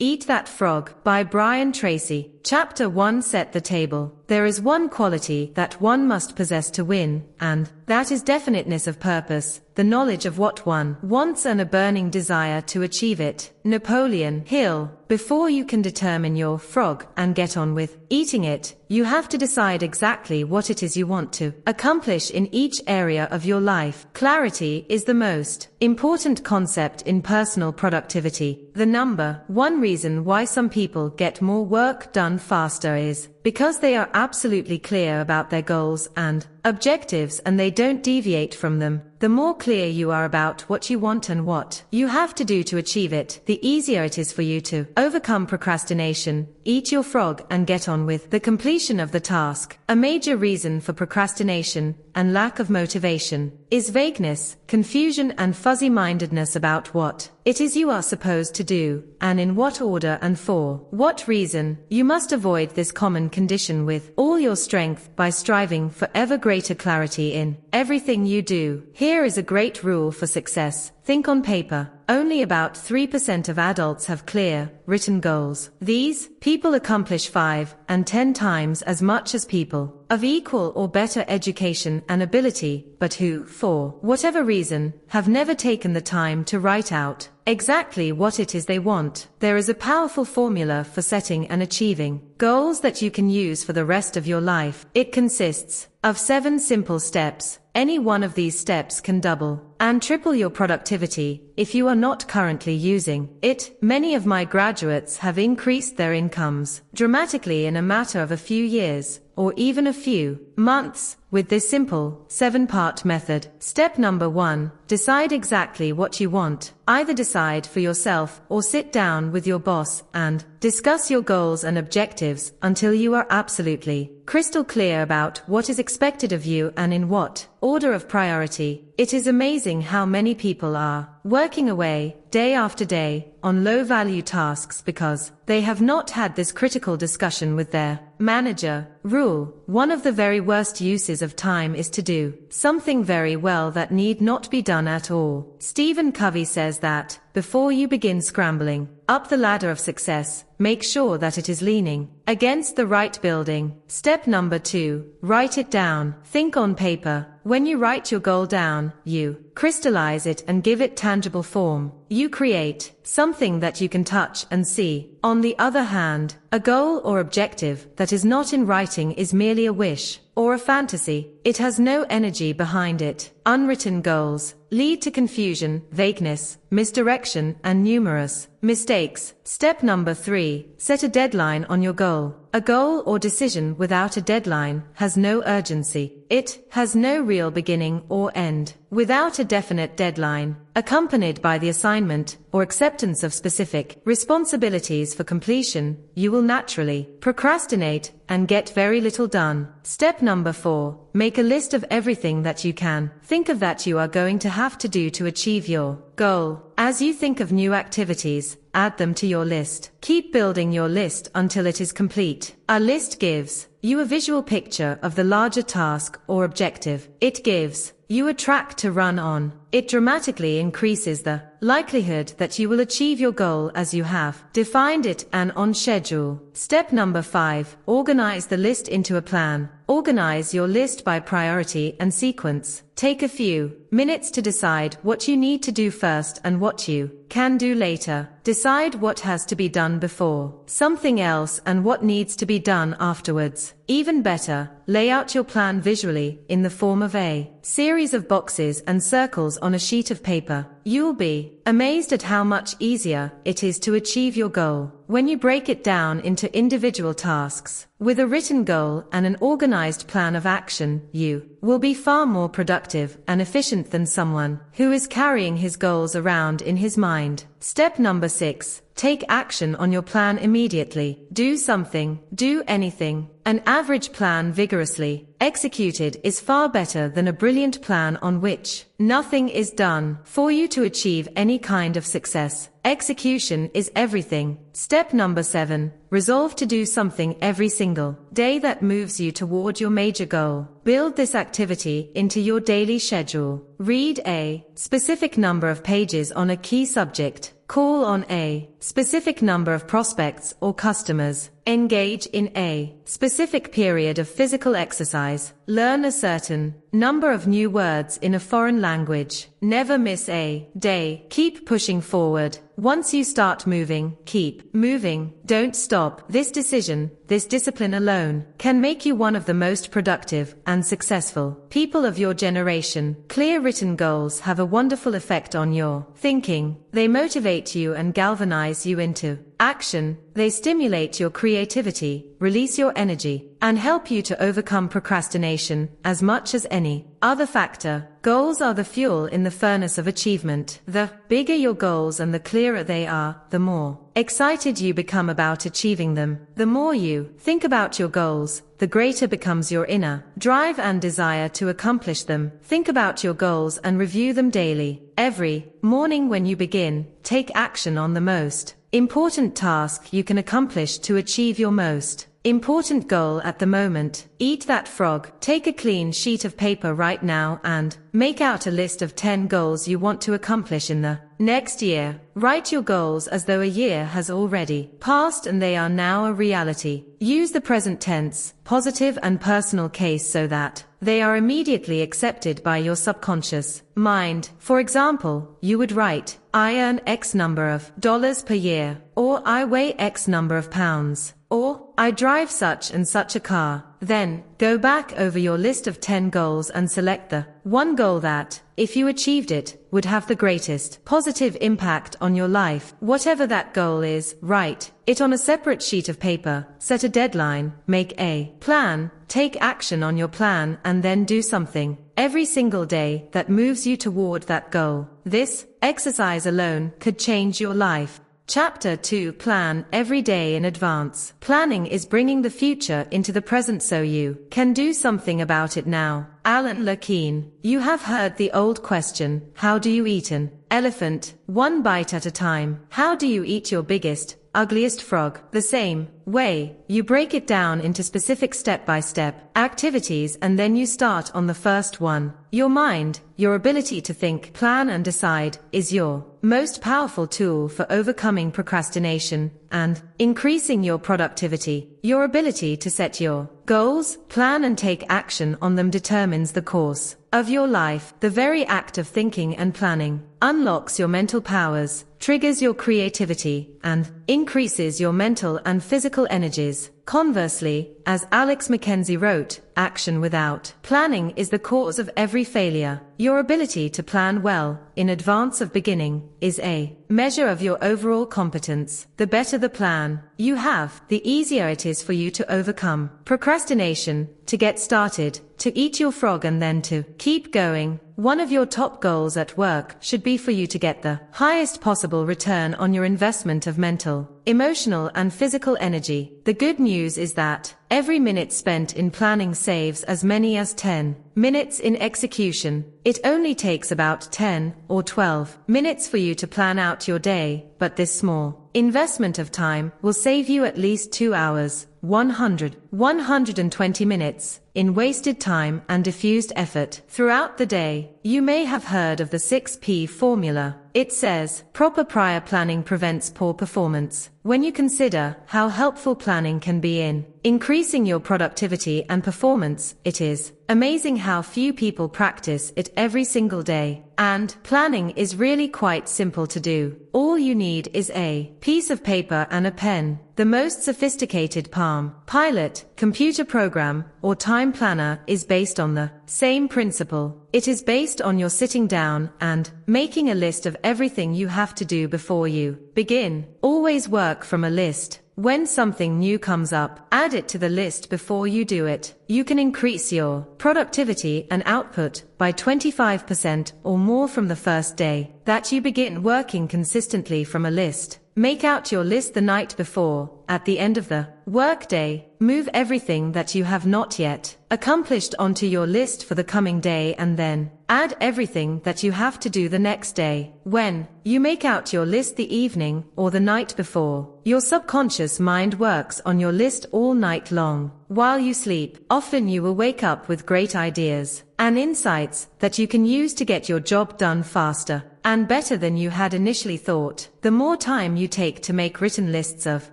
Eat That Frog by Brian Tracy. Chapter 1. Set the table. There is one quality that one must possess to win, and that is definiteness of purpose, the knowledge of what one wants and a burning desire to achieve it. Napoleon Hill. Before you can determine your frog and get on with eating it, you have to decide exactly what it is you want to accomplish in each area of your life. Clarity is the most important concept in personal productivity. The number one reason why some people get more work done faster is because they are absolutely clear about their goals and objectives and they don't deviate from them. The more clear you are about what you want and what you have to do to achieve it, the easier it is for you to overcome procrastination, eat your frog and get on with the completion of the task. A major reason for procrastination and lack of motivation is vagueness, confusion and fuzzy-mindedness about what it is you are supposed to do, and in what order and for what reason. You must avoid this common condition with all your strength by striving for ever greater clarity in everything you do. Here is a great rule for success. Think on paper. Only about 3% of adults have clear, written goals. These people accomplish 5 and 10 times as much as people of equal or better education and ability, but who, for whatever reason, have never taken the time to write out exactly what it is they want. There is a powerful formula for setting and achieving goals that you can use for the rest of your life. It consists of 7 simple steps. Any one of these steps can double and triple your productivity if you are not currently using it. Many of my graduates have increased their incomes dramatically in a matter of a few years, or even a few months, with this simple 7-part method. Step number 1. Decide exactly what you want. Either decide for yourself or sit down with your boss and discuss your goals and objectives until you are absolutely crystal clear about what is expected of you and in what order of priority. It is amazing how many people are working away, day after day, on low-value tasks because they have not had this critical discussion with their manager. Rule: one of the very worst uses of time is to do something very well that need not be done at all. Stephen Covey says that, before you begin scrambling up the ladder of success, make sure that it is leaning against the right building. Step number 2. Write it down. Think on paper. When you write your goal down, you crystallize it and give it tangible form. You create something that you can touch and see. On the other hand, a goal or objective that is not in writing is merely a wish or a fantasy. It has no energy behind it. Unwritten goals lead to confusion, vagueness, misdirection, and numerous mistakes. Step number 3. Set a deadline on your goal. A goal or decision without a deadline has no urgency. It has no real beginning or end. Without a definite deadline, accompanied by the assignment or acceptance of specific responsibilities for completion, you will naturally procrastinate and get very little done. Step number 4. Make a list of everything that you can think of that you are going to have to do to achieve your goal. As you think of new activities, add them to your list. Keep building your list until it is complete. A list gives you a visual picture of the larger task or objective. It gives you a track to run on. It dramatically increases the likelihood that you will achieve your goal as you have defined it and on schedule. Step number 5. Organize the list into a plan. Organize your list by priority and sequence. Take a few minutes to decide what you need to do first and what you can do later. Decide what has to be done before something else and what needs to be done afterwards. Even better, lay out your plan visually in the form of a series of boxes and circles on a sheet of paper. You'll be amazed at how much easier it is to achieve your goal when you break it down into individual tasks. With a written goal and an organized plan of action, you will be far more productive and efficient than someone who is carrying his goals around in his mind. Step number 6. Take action on your plan immediately. Do something. Do anything. An average plan vigorously executed is far better than a brilliant plan on which nothing is done. For you to achieve any kind of success, execution is everything. Step number 7. Resolve to do something every single day that moves you toward your major goal. Build this activity into your daily schedule. Read a specific number of pages on a key subject Call on a specific number of prospects or customers. Engage in a specific period of physical exercise. Learn a certain number of new words in a foreign language. Never miss a day. Keep pushing forward. Once you start moving, keep moving. Don't stop. This decision, this discipline alone, can make you one of the most productive and successful people of your generation. Clear written goals have a wonderful effect on your thinking. They motivate you and galvanize you into action. They stimulate your creativity, release your energy, and help you to overcome procrastination as much as any other factor. Goals are the fuel in the furnace of achievement. The bigger your goals and the clearer they are, the more excited you become about achieving them. The more you think about your goals, the greater becomes your inner drive and desire to accomplish them. Think about your goals and review them daily. Every morning when you begin, take action on the most important task you can accomplish to achieve your most important goal at the moment. Eat that frog. Take a clean sheet of paper right now and make out a list of 10 goals you want to accomplish in the next year. Write your goals as though a year has already passed and they are now a reality. Use the present tense, positive and personal case so that they are immediately accepted by your subconscious mind. For example, you would write, I earn X number of dollars per year, or I weigh X number of pounds, or I drive such and such a car. Then, go back over your list of 10 goals and select the one goal that, if you achieved it, would have the greatest positive impact on your life. Whatever that goal is, write it on a separate sheet of paper, set a deadline, make a plan, take action on your plan, and then do something every single day that moves you toward that goal. This exercise alone could change your life. Chapter 2. Plan every day in advance. Planning is bringing the future into the present so you can do something about it now. Alan Levine. You have heard the old question, how do you eat an elephant? One bite at a time. How do you eat your biggest, ugliest frog? The same way, you break it down into specific step-by-step activities and then you start on the first one. Your mind, your ability to think, plan and decide, is your most powerful tool for overcoming procrastination and increasing your productivity. Your ability to set your goals, plan and take action on them determines the course of your life. The very act of thinking and planning unlocks your mental powers, triggers your creativity, and increases your mental and physical energies. Conversely, as Alex Mackenzie wrote, action without planning is the cause of every failure. Your ability to plan well, in advance of beginning, is a measure of your overall competence. The better the plan you have, the easier it is for you to overcome procrastination, to get started, to eat your frog and then to keep going. One of your top goals at work should be for you to get the highest possible return on your investment of mental, emotional and physical energy. The good news is that every minute spent in planning saves as many as 10 minutes in execution. It only takes about 10 or 12 minutes for you to plan out your day, but this small investment of time will save you at least 2 hours, 120 minutes in wasted time and diffused effort throughout the day. You may have heard of the 6P formula. It says, proper prior planning prevents poor performance. When you consider how helpful planning can be in increasing your productivity and performance, it is amazing how few people practice it every single day. And planning is really quite simple to do. All you need is a piece of paper and a pen. The most sophisticated Palm Pilot, computer program, or time planner is based on the same principle. It is based on your sitting down and making a list of everything you have to do before you begin. Always work from a list. When something new comes up, add it to the list before you do it. You can increase your productivity and output by 25% or more from the first day that you begin working consistently from a list. Make out your list the night before. At the end of the workday, move everything that you have not yet accomplished onto your list for the coming day and then add everything that you have to do the next day. When you make out your list the evening or the night before, your subconscious mind works on your list all night long. While you sleep, often you will wake up with great ideas and insights that you can use to get your job done faster and better than you had initially thought. The more time you take to make written lists of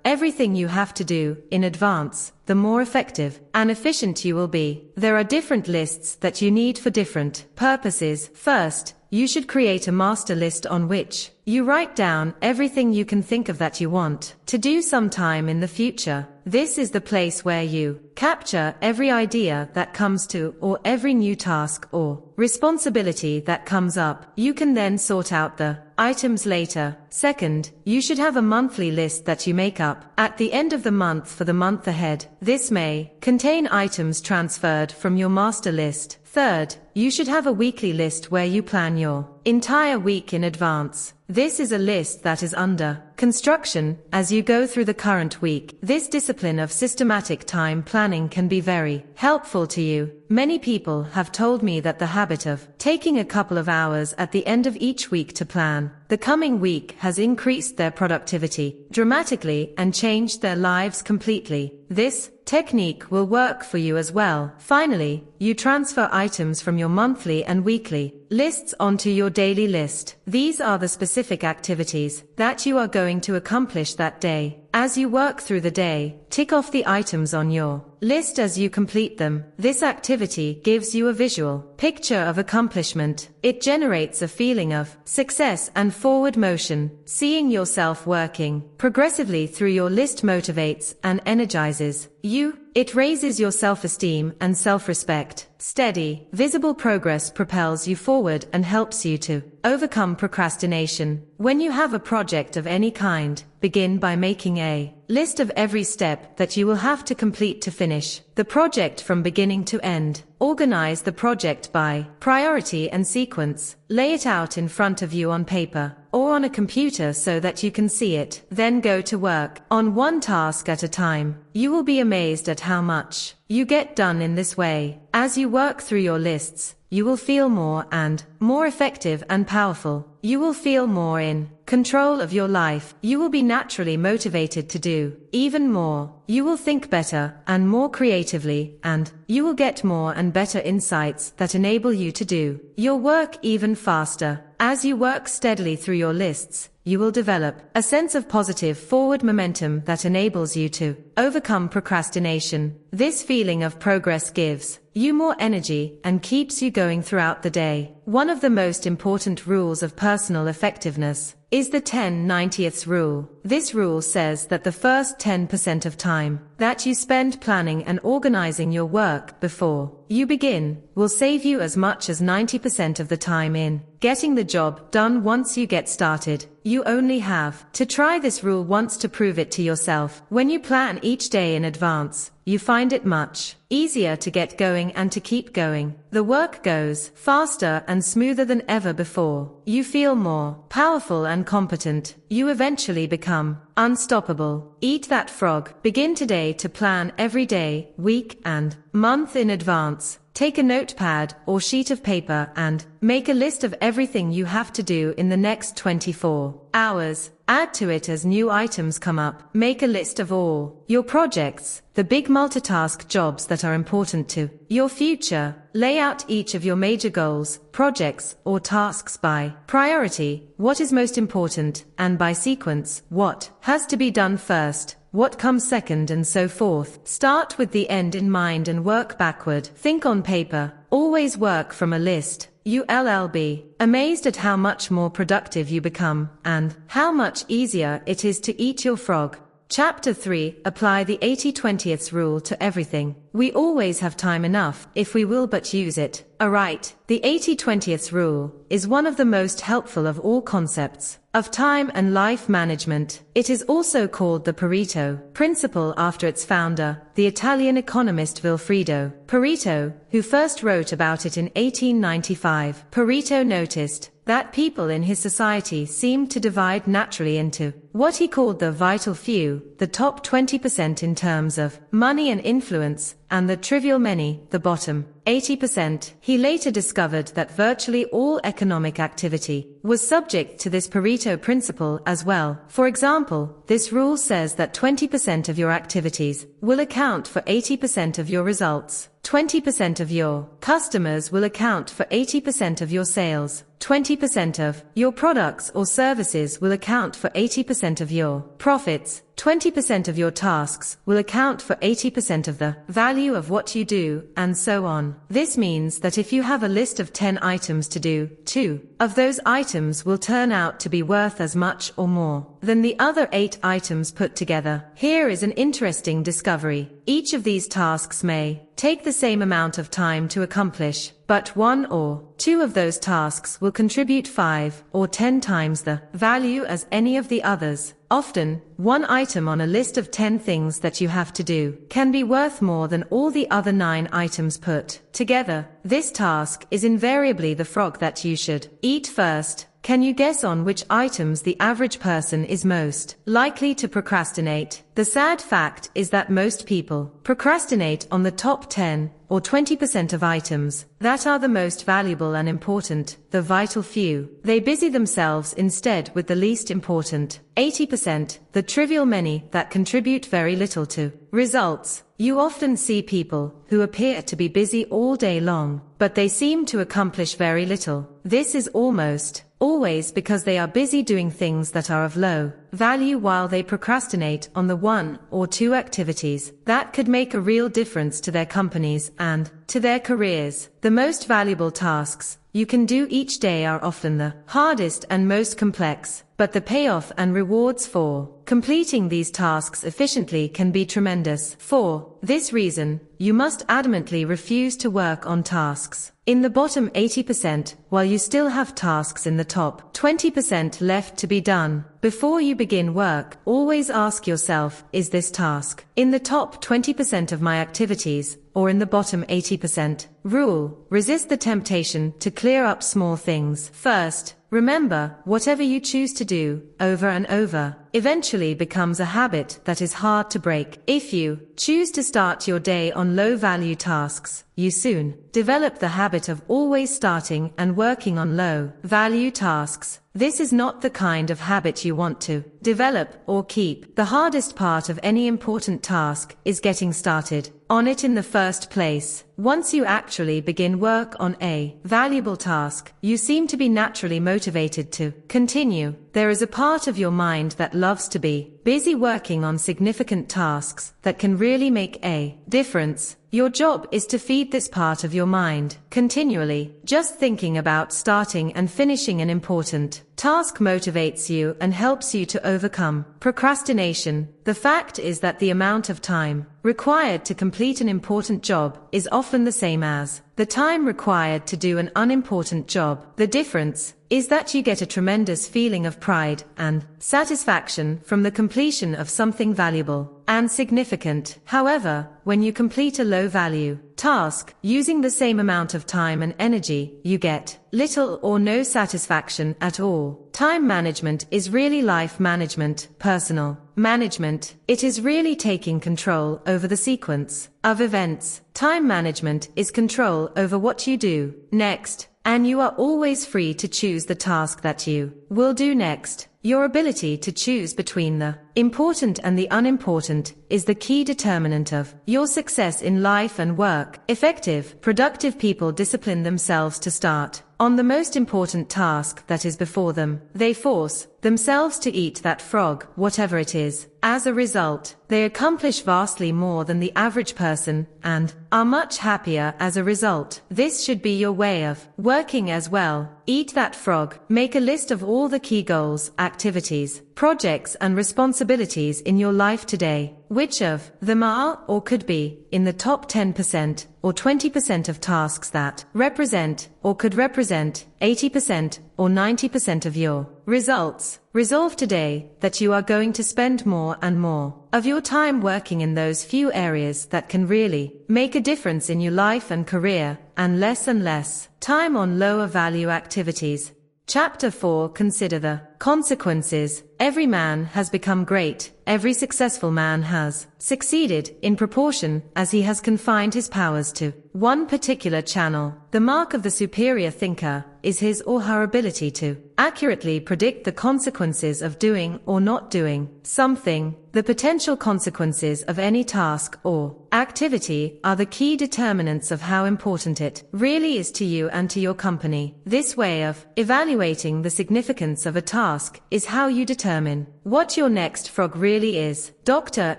everything you have to do in advance, the more effective and efficient you will be. There are different lists that you need for different purposes. First, you should create a master list on which you write down everything you can think of that you want to do sometime in the future. This is the place where you capture every idea that comes to, or every new task or responsibility that comes up. You can then sort out the items later. Second, you should have a monthly list that you make up at the end of the month for the month ahead. This may contain items transferred from your master list. Third, you should have a weekly list where you plan your entire week in advance. This is a list that is under construction as you go through the current week. This discipline of systematic time planning can be very helpful to you. Many people have told me that the habit of taking a couple of hours at the end of each week to plan the coming week has increased their productivity dramatically and changed their lives completely. This technique will work for you as well. Finally, you transfer items from your monthly and weekly lists onto your daily list. These are the specific activities that you are going to accomplish that day. As you work through the day, tick off the items on your list as you complete them. This activity gives you a visual picture of accomplishment. It generates a feeling of success and forward motion. Seeing yourself working progressively through your list motivates and energizes you. It raises your self-esteem and self-respect. Steady, visible progress propels you forward and helps you to overcome procrastination. When you have a project of any kind, begin by making a list of every step that you will have to complete to finish the project from beginning to end. Organize the project by priority and sequence. Lay it out in front of you on paper or on a computer so that you can see it. Then go to work on one task at a time. You will be amazed at how much you get done in this way. As you work through your lists, you will feel more and more effective and powerful. You will feel more in control of your life. You will be naturally motivated to do even more. You will think better and more creatively, and you will get more and better insights that enable you to do your work even faster. As you work steadily through your lists, you will develop a sense of positive forward momentum that enables you to overcome procrastination. This feeling of progress gives you more energy and keeps you going throughout the day. One of the most important rules of personal effectiveness is the 10/90ths rule. This rule says that the first 10% of time that you spend planning and organizing your work before you begin will save you as much as 90% of the time in getting the job done once you get started. You only have to try this rule once to prove it to yourself. When you plan each day in advance, you find it much easier to get going and to keep going. The work goes faster and smoother than ever before. You feel more powerful and competent. You eventually become unstoppable. Eat that frog. Begin today to plan every day, week, and month in advance. Take a notepad or sheet of paper and make a list of everything you have to do in the next 24 hours. Add to it as new items come up. Make a list of all your projects, the big multitask jobs that are important to your future. Lay out each of your major goals, projects, or tasks by priority, what is most important, and by sequence, what has to be done first, what comes second, and so forth. Start with the end in mind and work backward. Think on paper. Always work from a list. You'll be amazed at how much more productive you become and how much easier it is to eat your frog. Chapter 3. Apply the 80/20ths rule to everything. We always have time enough if we will but use it aright. The 80/20ths rule is one of the most helpful of all concepts of time and life management. It is also called the Pareto principle after its founder, the Italian economist Vilfredo Pareto, who first wrote about it in 1895. Pareto noticed that people in his society seemed to divide naturally into what he called the vital few, the top 20% in terms of money and influence, and the trivial many, the bottom 80%. He later discovered that virtually all economic activity was subject to this Pareto principle as well. For example, this rule says that 20% of your activities will account for 80% of your results. 20% of your customers will account for 80% of your sales. 20% of your products or services will account for 80% of your profits. 20% of your tasks will account for 80% of the value of what you do, and so on. This means that if you have a list of 10 items to do, 2 of those items will turn out to be worth as much or more than the other 8 items put together. Here is an interesting discovery. Each of these tasks may take the same amount of time to accomplish, but 1 or 2 of those tasks will contribute 5 or 10 times the value as any of the others. Often, one item on a list of 10 things that you have to do can be worth more than all the other 9 items put together. This task is invariably the frog that you should eat first. Can you guess on which items the average person is most likely to procrastinate? The sad fact is that most people procrastinate on the top 10 or 20% of items that are the most valuable and important, the vital few. They busy themselves instead with the least important 80%, the trivial many that contribute very little to results. You often see people who appear to be busy all day long, but they seem to accomplish very little. This is almost always because they are busy doing things that are of low value while they procrastinate on the 1 or 2 activities that could make a real difference to their companies and to their careers. The most valuable tasks you can do each day are often the hardest and most complex, but the payoff and rewards for completing these tasks efficiently can be tremendous. For this reason, you must adamantly refuse to work on tasks in the bottom 80% while you still have tasks in the top 20% left to be done. Before you begin work, always ask yourself, is this task in the top 20% of my activities or in the bottom 80%? Rule: resist the temptation to clear up small things first. Remember, whatever you choose to do over and over eventually becomes a habit that is hard to break. If you choose to start your day on low-value tasks, you soon develop the habit of always starting and working on low-value tasks. This is not the kind of habit you want to develop or keep. The hardest part of any important task is getting started on it in the first place. Once you actually begin work on a valuable task, you seem to be naturally motivated to continue. There is a part of your mind that loves to be busy working on significant tasks that can really make a difference. Your job is to feed this part of your mind continually. Just thinking about starting and finishing an important task motivates you and helps you to overcome procrastination. The fact is that the amount of time required to complete an important job is often the same as the time required to do an unimportant job. The difference is that you get a tremendous feeling of pride and satisfaction from the completion of something valuable and significant. However, when you complete a low-value task using the same amount of time and energy, you get little or no satisfaction at all. Time management is really life management, personal management. It is really taking control over the sequence of events. Time management is control over what you do next, and you are always free to choose the task that you will do next. Your ability to choose between the important and the unimportant is the key determinant of your success in life and work. Effective, productive people discipline themselves to start on the most important task that is before them. They force themselves to eat that frog, whatever it is. As a result, they accomplish vastly more than the average person and are much happier as a result. This should be your way of working as well. Eat that frog. Make a list of all the key goals, activities, projects and responsibilities in your life today. Which of them are or could be in the top 10% or 20% of tasks that represent or could represent 80% or 90% of your results? Resolve today that you are going to spend more and more of your time working in those few areas that can really make a difference in your life and career, and less time on lower value activities. Chapter 4. Consider the Consequences. Every man has become great. Every successful man has succeeded in proportion as he has confined his powers to one particular channel. The mark of the superior thinker is his or her ability to accurately predict the consequences of doing or not doing something. The potential consequences of any task or activity are the key determinants of how important it really is to you and to your company. This way of evaluating the significance of a task is how you determine what your next frog really is. Dr.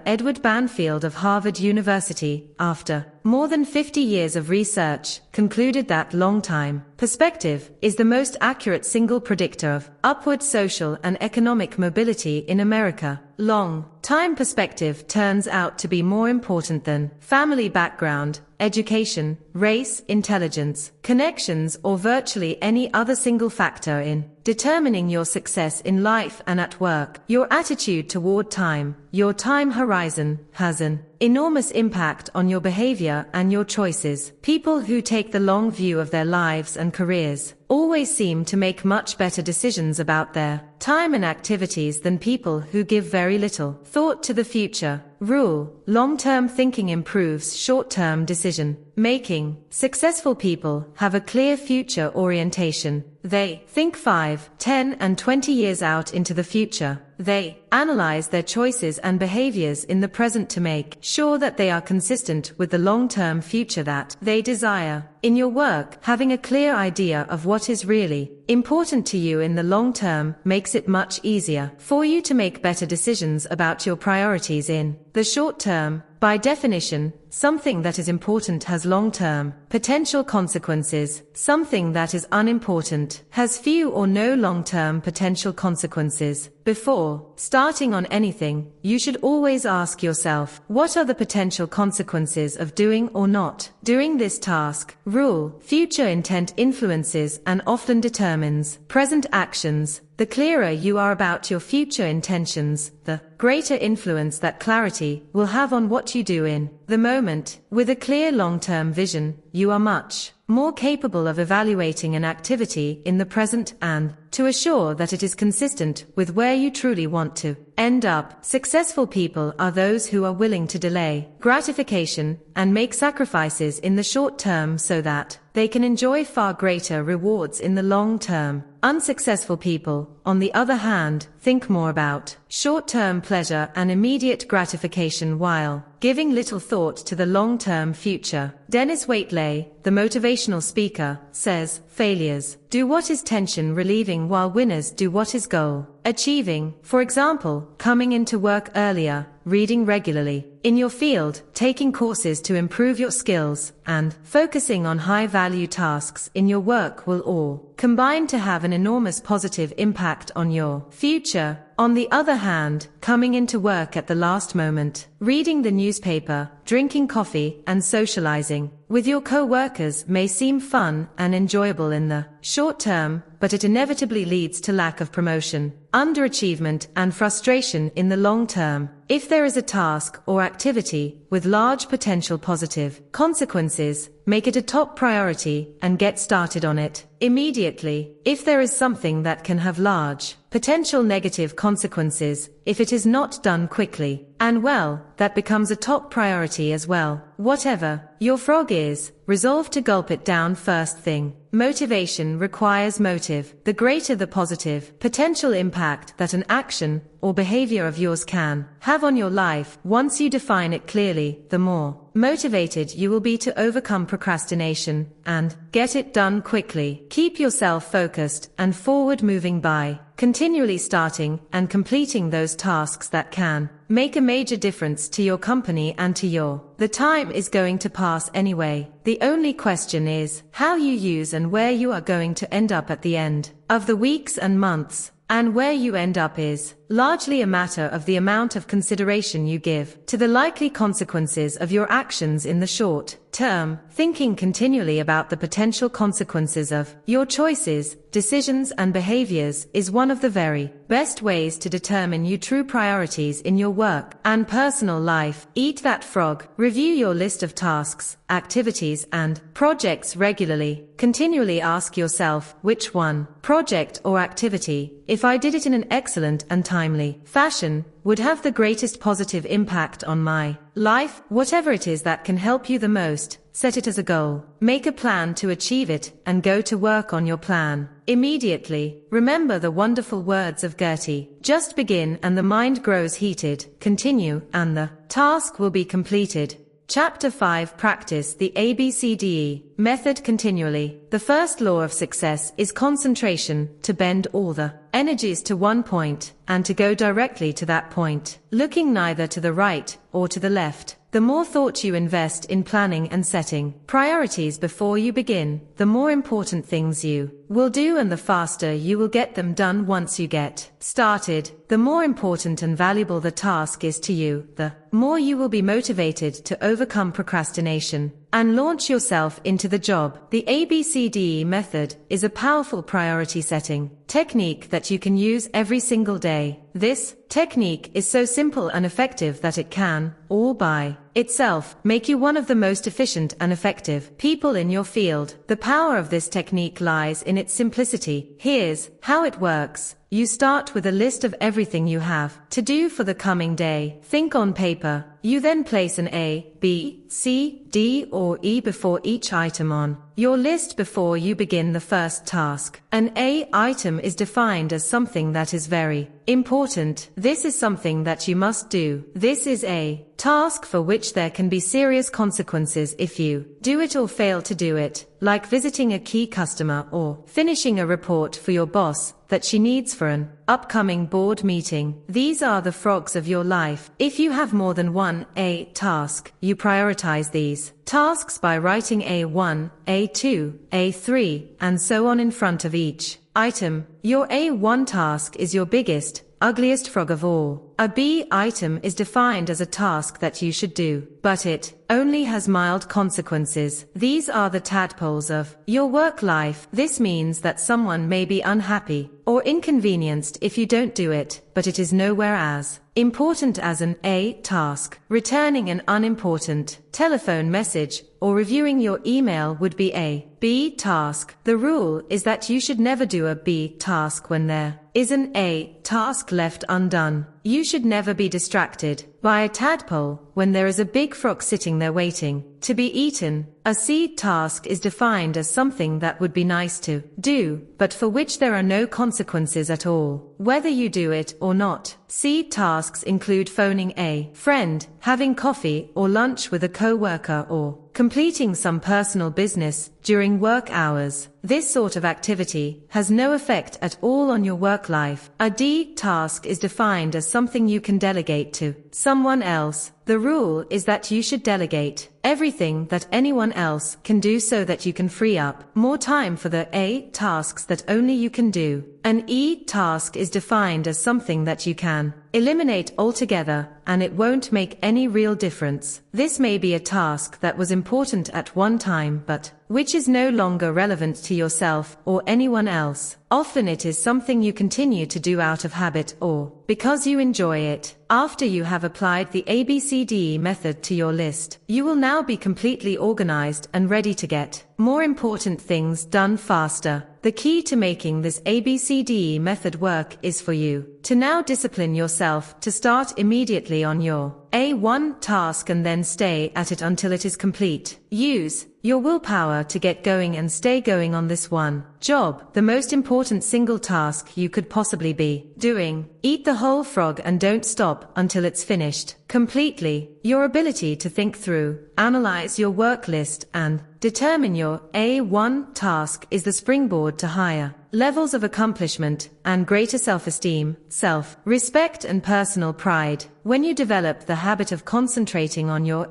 Edward Banfield of Harvard University, after more than 50 years of research, concluded that long-time perspective is the most accurate single predictor of upward social and economic mobility in America. Long-time perspective turns out to be more important than family background, education, race, intelligence, connections, or virtually any other single factor in determining your success in life and at work. Your attitude toward time, your time horizon, has an enormous impact on your behavior and your choices. People who take the long view of their lives and careers always seem to make much better decisions about their time and activities than people who give very little thought to the future. Rule: long-term thinking improves short-term decision making. Successful people have a clear future orientation. They think 5, 10, and 20 years out into the future. They analyze their choices and behaviors in the present to make sure that they are consistent with the long-term future that they desire. In your work, having a clear idea of what is really important to you in the long term makes it much easier for you to make better decisions about your priorities in the short term. By definition, something that is important has long-term potential consequences. Something that is unimportant has few or no long-term potential consequences. Before starting on anything, you should always ask yourself, what are the potential consequences of doing or not doing this task? Rule: future intent influences and often determines present actions. The clearer you are about your future intentions, the greater influence that clarity will have on what you do in the moment. With a clear long-term vision, you are much more capable of evaluating an activity in the present and to assure that it is consistent with where you truly want to end up. Successful people are those who are willing to delay gratification and make sacrifices in the short term so that they can enjoy far greater rewards in the long term. Unsuccessful people, on the other hand, think more about short-term pleasure and immediate gratification while giving little thought to the long-term future. Dennis Waitley, the motivational speaker, says, failures do what is tension relieving while winners do what is goal achieving. For example, coming into work earlier, reading regularly in your field, taking courses to improve your skills, and focusing on high-value tasks in your work will all combine to have an enormous positive impact on your future. On the other hand, coming into work at the last moment, reading the newspaper, drinking coffee, and socializing with your co-workers may seem fun and enjoyable in the short term, but it inevitably leads to lack of promotion, underachievement, and frustration in the long term. If there is a task or activity with large potential positive consequences, make it a top priority and get started on it immediately. If there is something that can have large potential negative consequences, if it is not done quickly and well, that becomes a top priority as well. Whatever your frog is, resolve to gulp it down first thing. Motivation requires motive. The greater the positive potential impact that an action or behavior of yours can have on your life once you define it clearly, the more motivated you will be to overcome procrastination and get it done quickly. Keep yourself focused and forward moving by continually starting and completing those tasks that can make a major difference to your company and to your. The time is going to pass anyway. The only question is how you use and where you are going to end up at the end of the weeks and months. And where you end up is largely a matter of the amount of consideration you give to the likely consequences of your actions in the short term, thinking continually about the potential consequences of your choices, decisions and behaviors is one of the very best ways to determine your true priorities in your work and personal life. Eat that frog. Review your list of tasks, activities and projects regularly. Continually ask yourself, which one, project or activity, if I did it in an excellent and timely fashion, would have the greatest positive impact on my life. Whatever it is that can help you the most, set it as a goal. Make a plan to achieve it and go to work on your plan immediately. Remember the wonderful words of Gertie. Just begin and the mind grows heated. Continue and the task will be completed. Chapter 5. Practice the ABCDE method continually. The first law of success is concentration, to bend all the energies to one point, and to go directly to that point, looking neither to the right or to the left. The more thought you invest in planning and setting priorities before you begin, the more important things you will do and the faster you will get them done once you get started. The more important and valuable the task is to you, the more you will be motivated to overcome procrastination and launch yourself into the job. The ABCDE method is a powerful priority setting technique that you can use every single day. This technique is so simple and effective that it can, all by itself, make you one of the most efficient and effective people in your field. The power of this technique lies in its simplicity. Here's how it works. You start with a list of everything you have to do for the coming day. Think on paper. You then place an A, B, C, D or E before each item on your list before you begin the first task. An A item is defined as something that is very important. This is something that you must do. This is a task for which there can be serious consequences if you do it or fail to do it, like visiting a key customer or finishing a report for your boss that she needs for an upcoming board meeting. These are the frogs of your life. If you have more than one A task, you prioritize these tasks by writing A1, A2, A3, and so on in front of each item. Your A1 task is your biggest, ugliest frog of all. A B item is defined as a task that you should do, but it only has mild consequences. These are the tadpoles of your work life. This means that someone may be unhappy or inconvenienced if you don't do it, but it is nowhere as important as an A task. Returning an unimportant telephone message or reviewing your email would be a B task. The rule is that you should never do a B task when there is an A task left undone. You should never be distracted by a tadpole when there is a big frog sitting there waiting to be eaten. A C task is defined as something that would be nice to do, but for which there are no consequences at all, whether you do it or not. C tasks include phoning a friend, having coffee or lunch with a co-worker, or completing some personal business during work hours. This sort of activity has no effect at all on your work life. A D task is defined as something you can delegate to someone else. The rule is that you should delegate everything that anyone else can do so that you can free up more time for the A tasks that only you can do. An E task is defined as something that you can eliminate altogether, and it won't make any real difference. This may be a task that was important at one time but which is no longer relevant to yourself or anyone else. Often it is something you continue to do out of habit or because you enjoy it. After you have applied the ABCDE method to your list, you will now be completely organized and ready to get more important things done faster. The key to making this ABCDE method work is for you to now discipline yourself to start immediately on your A1 task and then stay at it until it is complete. Use your willpower to get going and stay going on this one job, the most important single task you could possibly be doing. Eat the whole frog and don't stop until it's finished completely. Your ability to think through, analyze your work list and determine your A1 task is the springboard to higher levels of accomplishment, and greater self-esteem, self-respect and personal pride. When you develop the habit of concentrating on your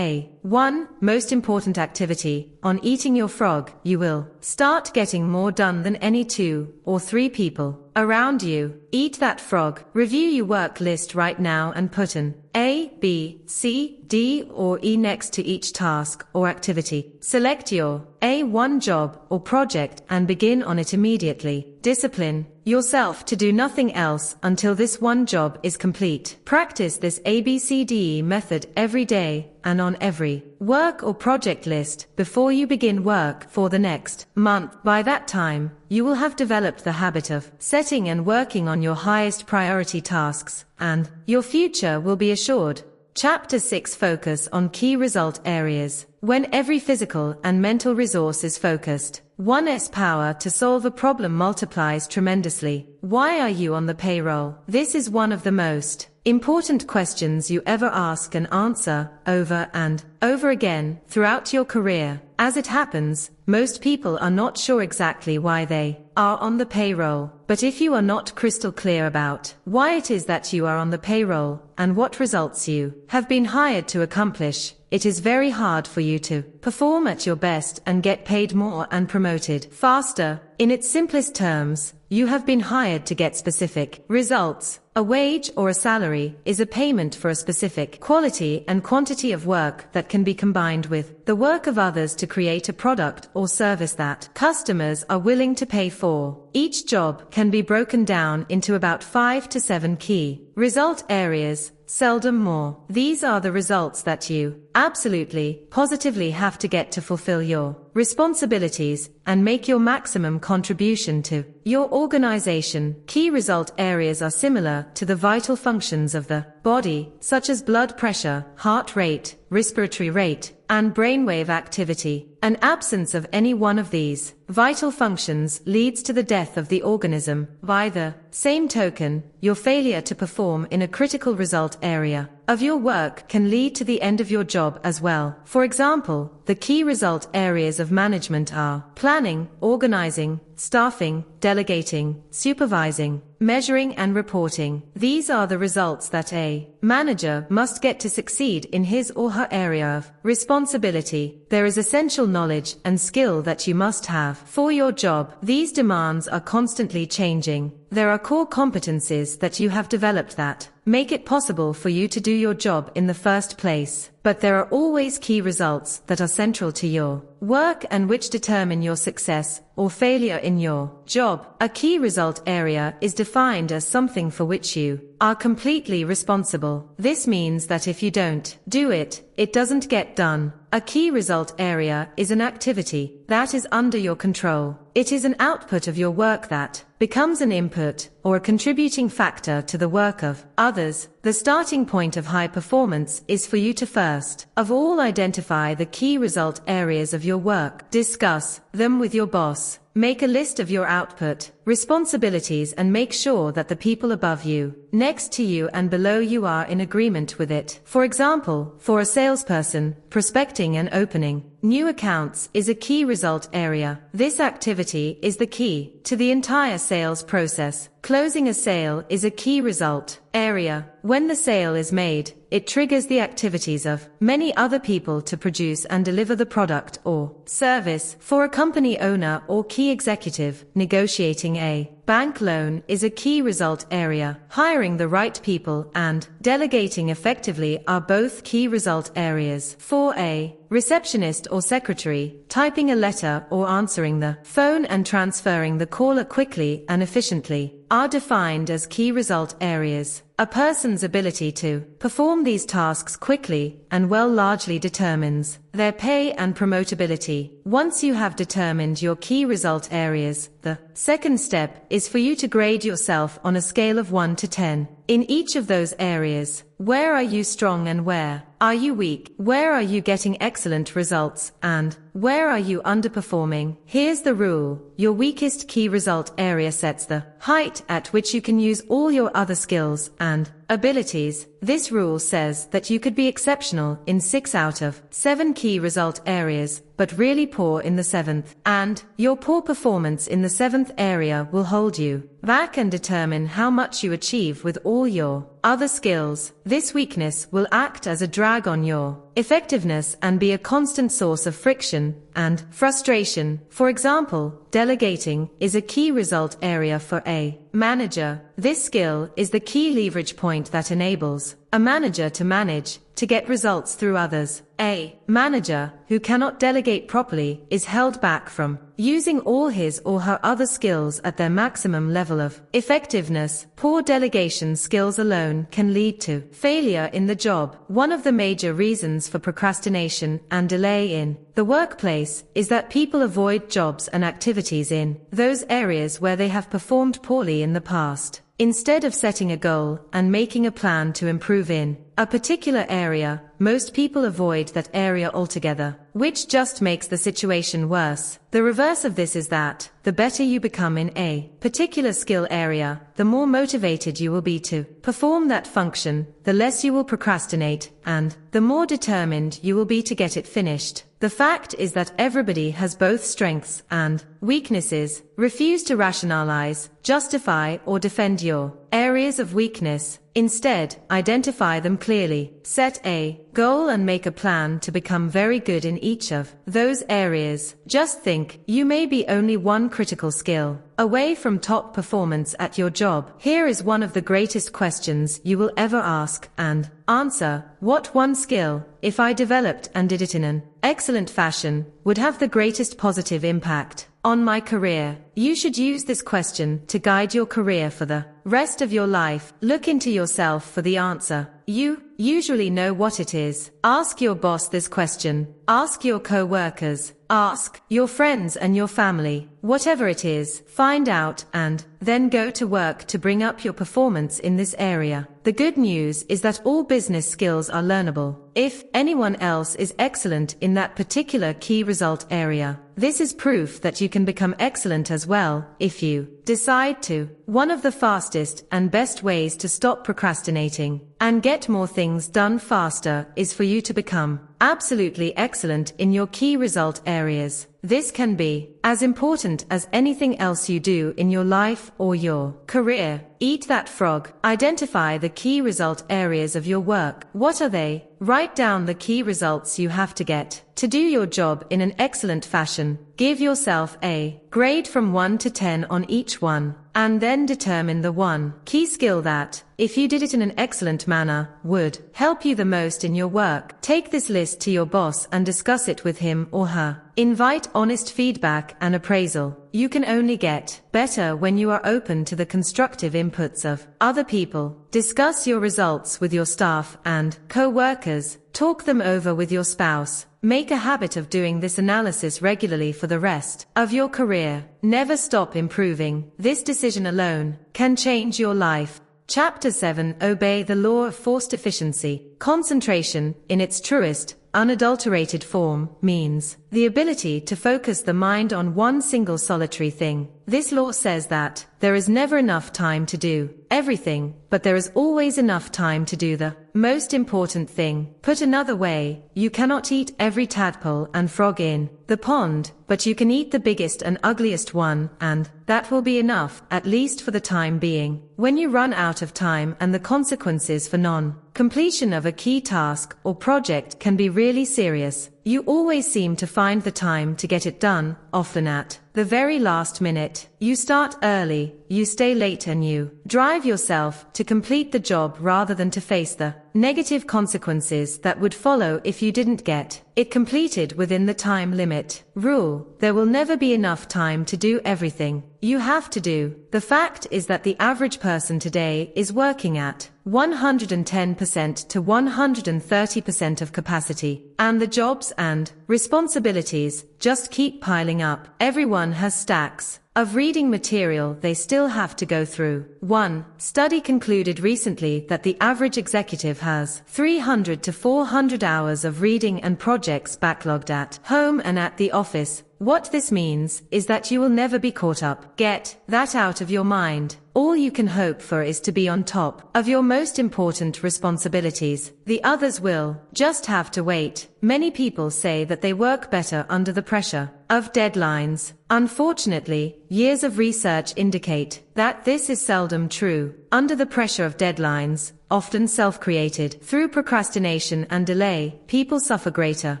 one most important activity, on eating your frog, you will start getting more done than any 2 or 3 people around you. Eat that frog. Review your work list right now and put an A, B, C, D, or E next to each task or activity. Select your A1 job or project and begin on it immediately. Discipline yourself to do nothing else until this one job is complete. Practice this ABCDE method every day and on every work or project list before you begin work for the next month. By that time, you will have developed the habit of setting and working on your highest priority tasks, and your future will be assured. Chapter 6. Focus on key result areas. When every physical and mental resource is focused, one's power to solve a problem multiplies tremendously. Why are you on the payroll? This is one of the most important questions you ever ask and answer over and over again throughout your career. As it happens, most people are not sure exactly why they are on the payroll. But if you are not crystal clear about why it is that you are on the payroll and what results you have been hired to accomplish, it is very hard for you to perform at your best and get paid more and promoted faster. In its simplest terms, you have been hired to get specific results. A wage or a salary is a payment for a specific quality and quantity of work that can be combined with the work of others to create a product or service that customers are willing to pay for. Each job can be broken down into about 5 to 7 key result areas, seldom more. These are the results that you absolutely, positively have to get to fulfill your responsibilities and make your maximum contribution to your organization. Key result areas are similar to the vital functions of the body, such as blood pressure, heart rate, respiratory rate, and brainwave activity. An absence of any one of these vital functions leads to the death of the organism. By the same token, your failure to perform in a critical result area of your work can lead to the end of your job as well. For example, the key result areas of management are planning, organizing, staffing, delegating, supervising, measuring and reporting. These are the results that a manager must get to succeed in his or her area of responsibility. There is essential knowledge and skill that you must have for your job. These demands are constantly changing. There are core competencies that you have developed that make it possible for you to do your job in the first place. But there are always key results that are central to your work and which determine your success or failure in your job. A key result area is defined as something for which you are completely responsible. This means that if you don't do it, it doesn't get done. A key result area is an activity that is under your control. It is an output of your work that becomes an input or a contributing factor to the work of others. The starting point of high performance is for you to first of all identify the key result areas of your work. Discuss them with your boss. Make a list of your output, responsibilities, and make sure that the people above you, next to you and below you are in agreement with it. For example, for a salesperson, prospecting and opening new accounts is a key result area. This activity is the key to the entire sales process. Closing a sale is a key result area. When the sale is made, it triggers the activities of many other people to produce and deliver the product or service. For a company owner or key executive, negotiating a bank loan is a key result area. Hiring the right people and delegating effectively are both key result areas. For a receptionist or secretary, typing a letter or answering the phone and transferring the caller quickly and efficiently are defined as key result areas. A person's ability to perform these tasks quickly and well largely determines their pay and promotability. Once you have determined your key result areas, the second step is for you to grade yourself on a scale of 1 to 10. In each of those areas, where are you strong and where are you weak? Where are you getting excellent results and where are you underperforming? Here's the rule. Your weakest key result area sets the height at which you can use all your other skills and abilities. This rule says that you could be exceptional in 6 out of 7 key result areas, but really poor in the 7th. And your poor performance in the 7th area will hold you back and determine how much you achieve with all your other skills. This weakness will act as a drag on your effectiveness and be a constant source of friction and frustration. For example, delegating is a key result area for a manager. This skill is the key leverage point that enables a manager to manage, to get results through others. A manager who cannot delegate properly is held back from using all his or her other skills at their maximum level of effectiveness. Poor delegation skills alone can lead to failure in the job. One of the major reasons for procrastination and delay in the workplace is that people avoid jobs and activities in those areas where they have performed poorly in the past. Instead of setting a goal and making a plan to improve in a particular area, most people avoid that area altogether, which just makes the situation worse. The reverse of this is that the better you become in a particular skill area, the more motivated you will be to perform that function, the less you will procrastinate, and the more determined you will be to get it finished. The fact is that everybody has both strengths and weaknesses. Refuse to rationalize, justify, or defend your areas of weakness. Instead, identify them clearly, set a goal and make a plan to become very good in each of those areas. Just think, you may be only one critical skill away from top performance at your job. Here is one of the greatest questions you will ever ask and answer. What one skill, if I developed and did it in an excellent fashion, would have the greatest positive impact on my career? You should use this question to guide your career for the rest of your life. Look into yourself for the answer. You usually know what it is. Ask your boss this question. Ask your co-workers. Ask your friends and your family. Whatever it is, find out and then go to work to bring up your performance in this area. The good news is that all business skills are learnable. If anyone else is excellent in that particular key result area, this is proof that you can become excellent as well, if you decide to. One of the fastest and best ways to stop procrastinating and get more things done faster is for you to become absolutely excellent in your key result areas. This can be as important as anything else you do in your life or your career. Eat that frog. Identify the key result areas of your work. What are they? Write down the key results you have to get to do your job in an excellent fashion. Give yourself a grade from 1 to 10 on each one, and then determine the one key skill that, if you did it in an excellent manner, would help you the most in your work. Take this list to your boss and discuss it with him or her. Invite honest feedback and appraisal. You can only get better when you are open to the constructive inputs of other people. Discuss your results with your staff and co-workers. Talk them over with your spouse. Make a habit of doing this analysis regularly for the rest of your career. Never stop improving. This decision alone can change your life. Chapter 7. Obey the law of forced efficiency. Concentration, in its truest, unadulterated form, means the ability to focus the mind on one single solitary thing. This law says that there is never enough time to do everything, but there is always enough time to do the most important thing. Put another way, you cannot eat every tadpole and frog in the pond, but you can eat the biggest and ugliest one, and that will be enough, at least for the time being. When you run out of time and the consequences for non-completion of a key task or project can be really serious, you always seem to find the time to get it done, often at the very last minute. You start early, you stay late, and you drive yourself to complete the job rather than to face the negative consequences that would follow if you didn't get it completed within the time limit. Rule: there will never be enough time to do everything you have to do. The fact is that the average person today is working at 110% to 130% of capacity, and the jobs and responsibilities just keep piling up. Everyone has stacks of reading material they still have to go through. One study concluded recently that the average executive has 300 to 400 hours of reading and projects backlogged at home and at the office. What this means is that you will never be caught up. Get that out of your mind. All you can hope for is to be on top of your most important responsibilities. The others will just have to wait. Many people say that they work better under the pressure of deadlines. Unfortunately, years of research indicate that this is seldom true. Under the pressure of deadlines, often self-created through procrastination and delay, people suffer greater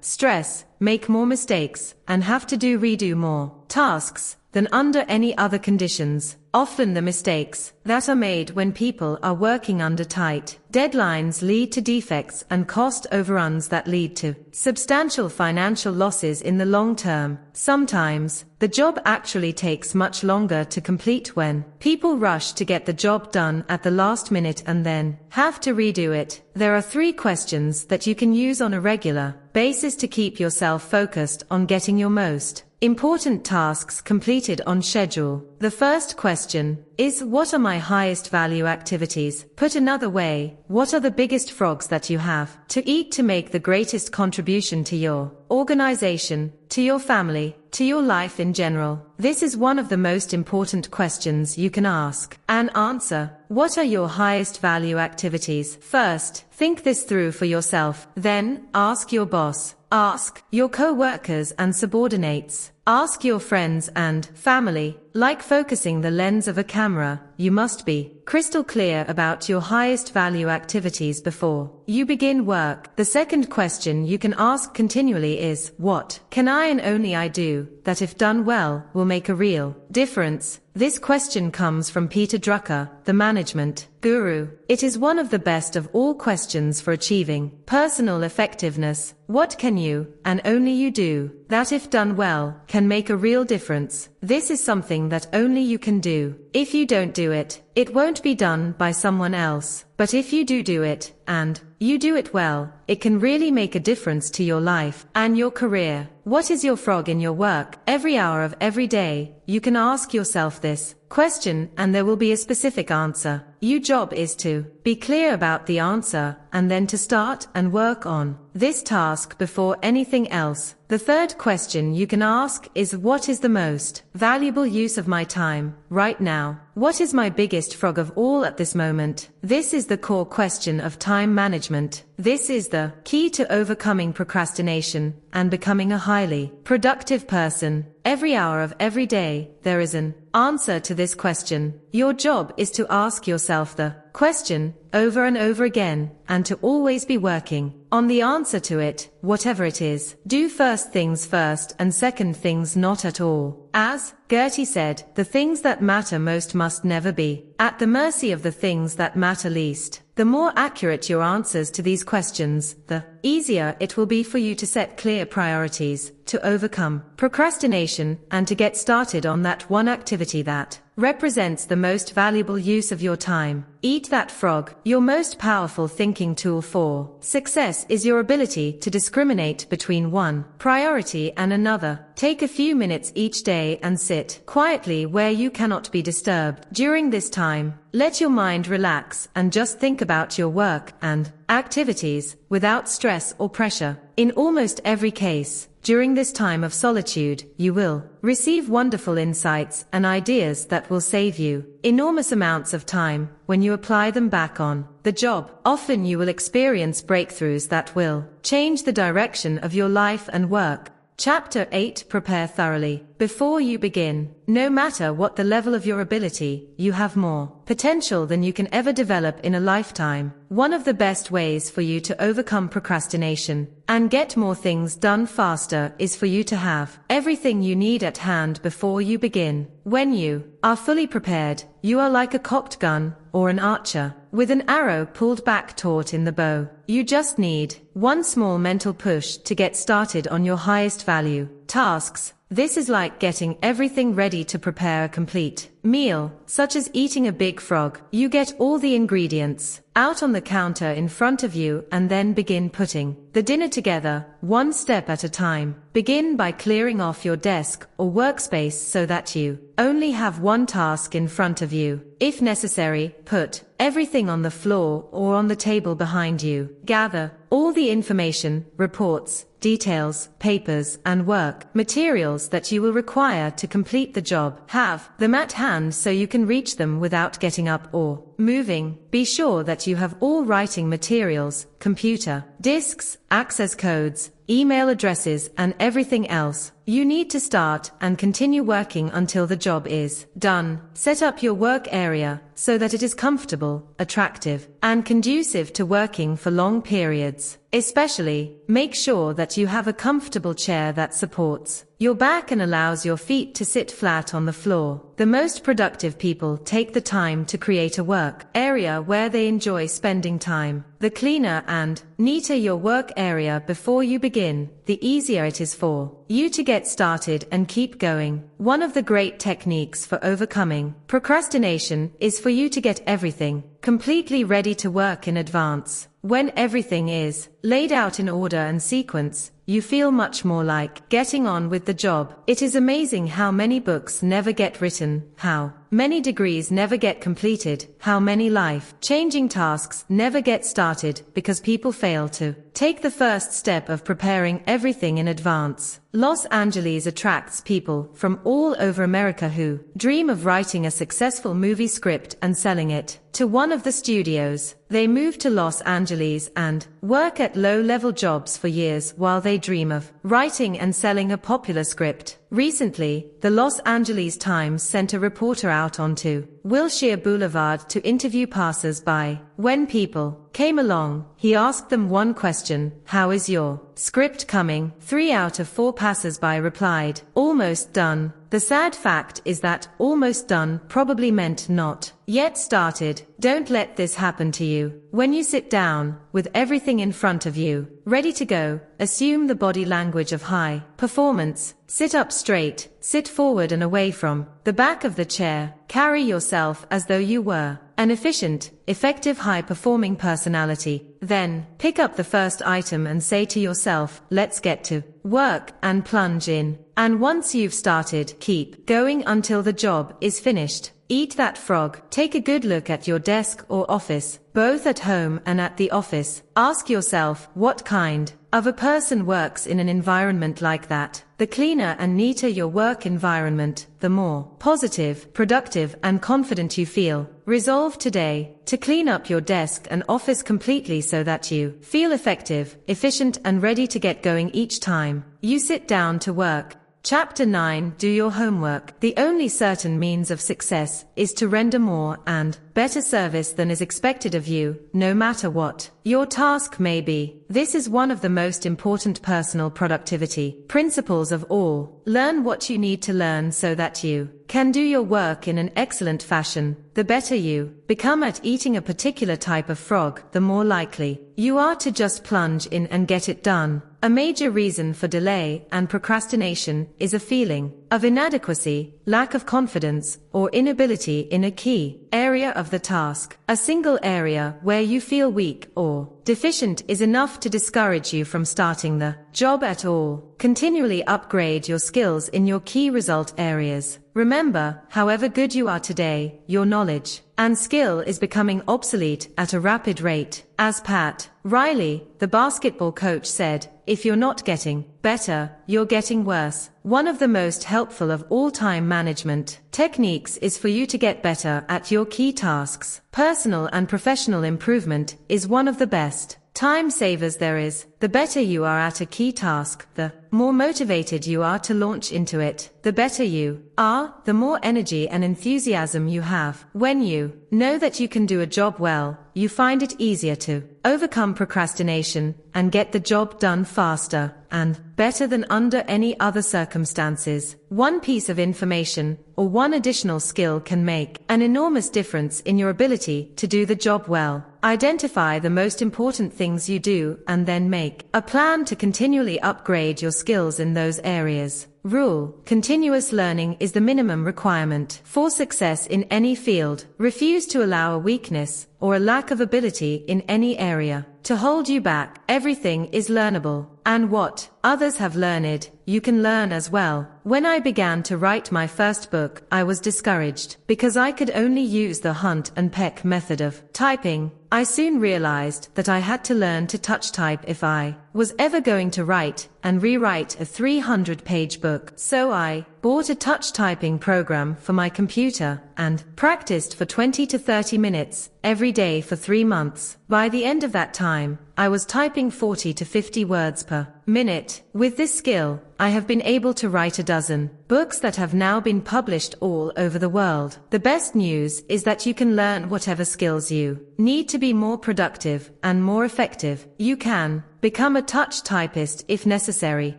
stress, make more mistakes, and have to redo more tasks than under any other conditions. Often the mistakes that are made when people are working under tight deadlines lead to defects and cost overruns that lead to substantial financial losses in the long term. Sometimes, the job actually takes much longer to complete when people rush to get the job done at the last minute and then have to redo it. There are 3 questions that you can use on a regular basis to keep yourself focused on getting your most important tasks completed on schedule. The first question is, what are my highest value activities? Put another way, what are the biggest frogs that you have to eat to make the greatest contribution to your organization, to your family, to your life in general? This is one of the most important questions you can ask and answer. What are your highest value activities? First, think this through for yourself. Then, ask your boss. Ask your co-workers and subordinates. Ask your friends and family. Like focusing the lens of a camera, you must be crystal clear about your highest value activities before you begin work. The second question you can ask continually is, what can I and only I do that if done well will make a real difference? This question comes from Peter Drucker, the management guru. It is one of the best of all questions for achieving personal effectiveness. What can you, and only you do, that if done well, can make a real difference? This is something that only you can do. If you don't do it, it won't be done by someone else. But if you do it, and you do it well, it can really make a difference to your life and your career. What is your frog in your work? Every hour of every day, you can ask yourself this question and there will be a specific answer. Your job is to be clear about the answer and then to start and work on this task before anything else. The third question you can ask is, what is the most valuable use of my time right now? What is my biggest frog of all at this moment? This is the core question of time management. This is the key to overcoming procrastination and becoming a highly productive person. Every hour of every day, there is an answer to this question. Your job is to ask yourself the question over and over again, and to always be working on the answer to it, whatever it is. Do first things first and second things not at all. As Gertie said, the things that matter most must never be at the mercy of the things that matter least. The more accurate your answers to these questions, the easier it will be for you to set clear priorities, to overcome procrastination, and to get started on that one activity that represents the most valuable use of your time. Eat that frog. Your most powerful thinking tool for success is your ability to discriminate between one priority and another. Take a few minutes each day and sit quietly where you cannot be disturbed. During this time, let your mind relax and just think about your work and activities without stress or pressure. In almost every case, during this time of solitude, you will receive wonderful insights and ideas that will save you enormous amounts of time when you apply them back on the job. Often you will experience breakthroughs that will change the direction of your life and work. Chapter 8. Prepare thoroughly before you begin. No matter what the level of your ability, you have more potential than you can ever develop in a lifetime. One of the best ways for you to overcome procrastination and get more things done faster is for you to have everything you need at hand before you begin. When you are fully prepared, you are like a cocked gun or an archer with an arrow pulled back taut in the bow. You just need one small mental push to get started on your highest value tasks. This is like getting everything ready to prepare a complete meal, such as eating a big frog. You get all the ingredients out on the counter in front of you and then begin putting the dinner together, one step at a time. Begin by clearing off your desk or workspace so that you only have one task in front of you. If necessary, put everything on the floor or on the table behind you. Gather all the information, reports, details, papers, and work materials that you will require to complete the job. Have them at hand so you can reach them without getting up or moving. Be sure that you have all writing materials, computer disks, access codes, email addresses, and everything else you need to start and continue working until the job is done. Set up your work area so that it is comfortable, attractive, and conducive to working for long periods. Especially, make sure that you have a comfortable chair that supports your back and allows your feet to sit flat on the floor. The most productive people take the time to create a work area where they enjoy spending time. The cleaner and neater your work area before you begin, the easier it is for you to get started and keep going. One of the great techniques for overcoming procrastination is for you to get everything completely ready to work in advance. When everything is laid out in order and sequence, you feel much more like getting on with the job. It is amazing how many books never get written, how many degrees never get completed, how many life-changing tasks never get started because people fail to take the first step of preparing everything in advance. Los Angeles attracts people from all over America who dream of writing a successful movie script and selling it to one of the studios. They move to Los Angeles and work at low-level jobs for years while they dream of writing and selling a popular script. Recently, the Los Angeles Times sent a reporter out onto Wilshire Boulevard to interview passers-by. When people came along, he asked them one question: "How is your script coming?" 3 out of 4 passers-by replied, "Almost done." The sad fact is that almost done probably meant not yet started. Don't let this happen to you. When you sit down, with everything in front of you, ready to go, assume the body language of high performance. Sit up straight, sit forward and away from the back of the chair. Carry yourself as though you were an efficient, effective, high-performing personality. Then, pick up the first item and say to yourself, "Let's get to work," and plunge in. And once you've started, keep going until the job is finished. Eat that frog. Take a good look at your desk or office, both at home and at the office. Ask yourself, what kind of a person works in an environment like that? The cleaner and neater your work environment, the more positive, productive, and confident you feel. Resolve today to clean up your desk and office completely so that you feel effective, efficient, and ready to get going each time you sit down to work. Chapter 9. Do your homework. The only certain means of success is to render more and better service than is expected of you, no matter what your task may be. This is one of the most important personal productivity principles of all. Learn what you need to learn so that you can do your work in an excellent fashion. The better you become at eating a particular type of frog, the more likely you are to just plunge in and get it done. A major reason for delay and procrastination is a feeling of inadequacy, lack of confidence, or inability in a key area of the task. A single area where you feel weak or deficient is enough to discourage you from starting the job at all. Continually upgrade your skills in your key result areas. Remember, however good you are today, your knowledge and skill is becoming obsolete at a rapid rate. As Pat Riley, the basketball coach, said, "If you're not getting better, you're getting worse." One of the most helpful of all time management techniques is for you to get better at your key tasks. Personal and professional improvement is one of the best time savers there is. The better you are at a key task, the more motivated you are to launch into it. The better you are, the more energy and enthusiasm you have. When you know that you can do a job well, you find it easier to overcome procrastination and get the job done faster and better than under any other circumstances. One piece of information or one additional skill can make an enormous difference in your ability to do the job well. Identify the most important things you do and then make a plan to continually upgrade your skills in those areas. Rule: continuous learning is the minimum requirement for success in any field. Refuse to allow a weakness or a lack of ability in any area to hold you back. Everything is learnable, and what others have learned, you can learn as well. When I began to write my first book, I was discouraged because I could only use the hunt and peck method of typing. I soon realized that I had to learn to touch type if I was ever going to write and rewrite a 300-page book. So I bought a touch typing program for my computer and practiced for 20 to 30 minutes every day for 3 months. By the end of that time, I was typing 40 to 50 words per minute. With this skill, I have been able to write a dozen books that have now been published all over the world. The best news is that you can learn whatever skills you need to be more productive and more effective. You can become a touch typist if necessary.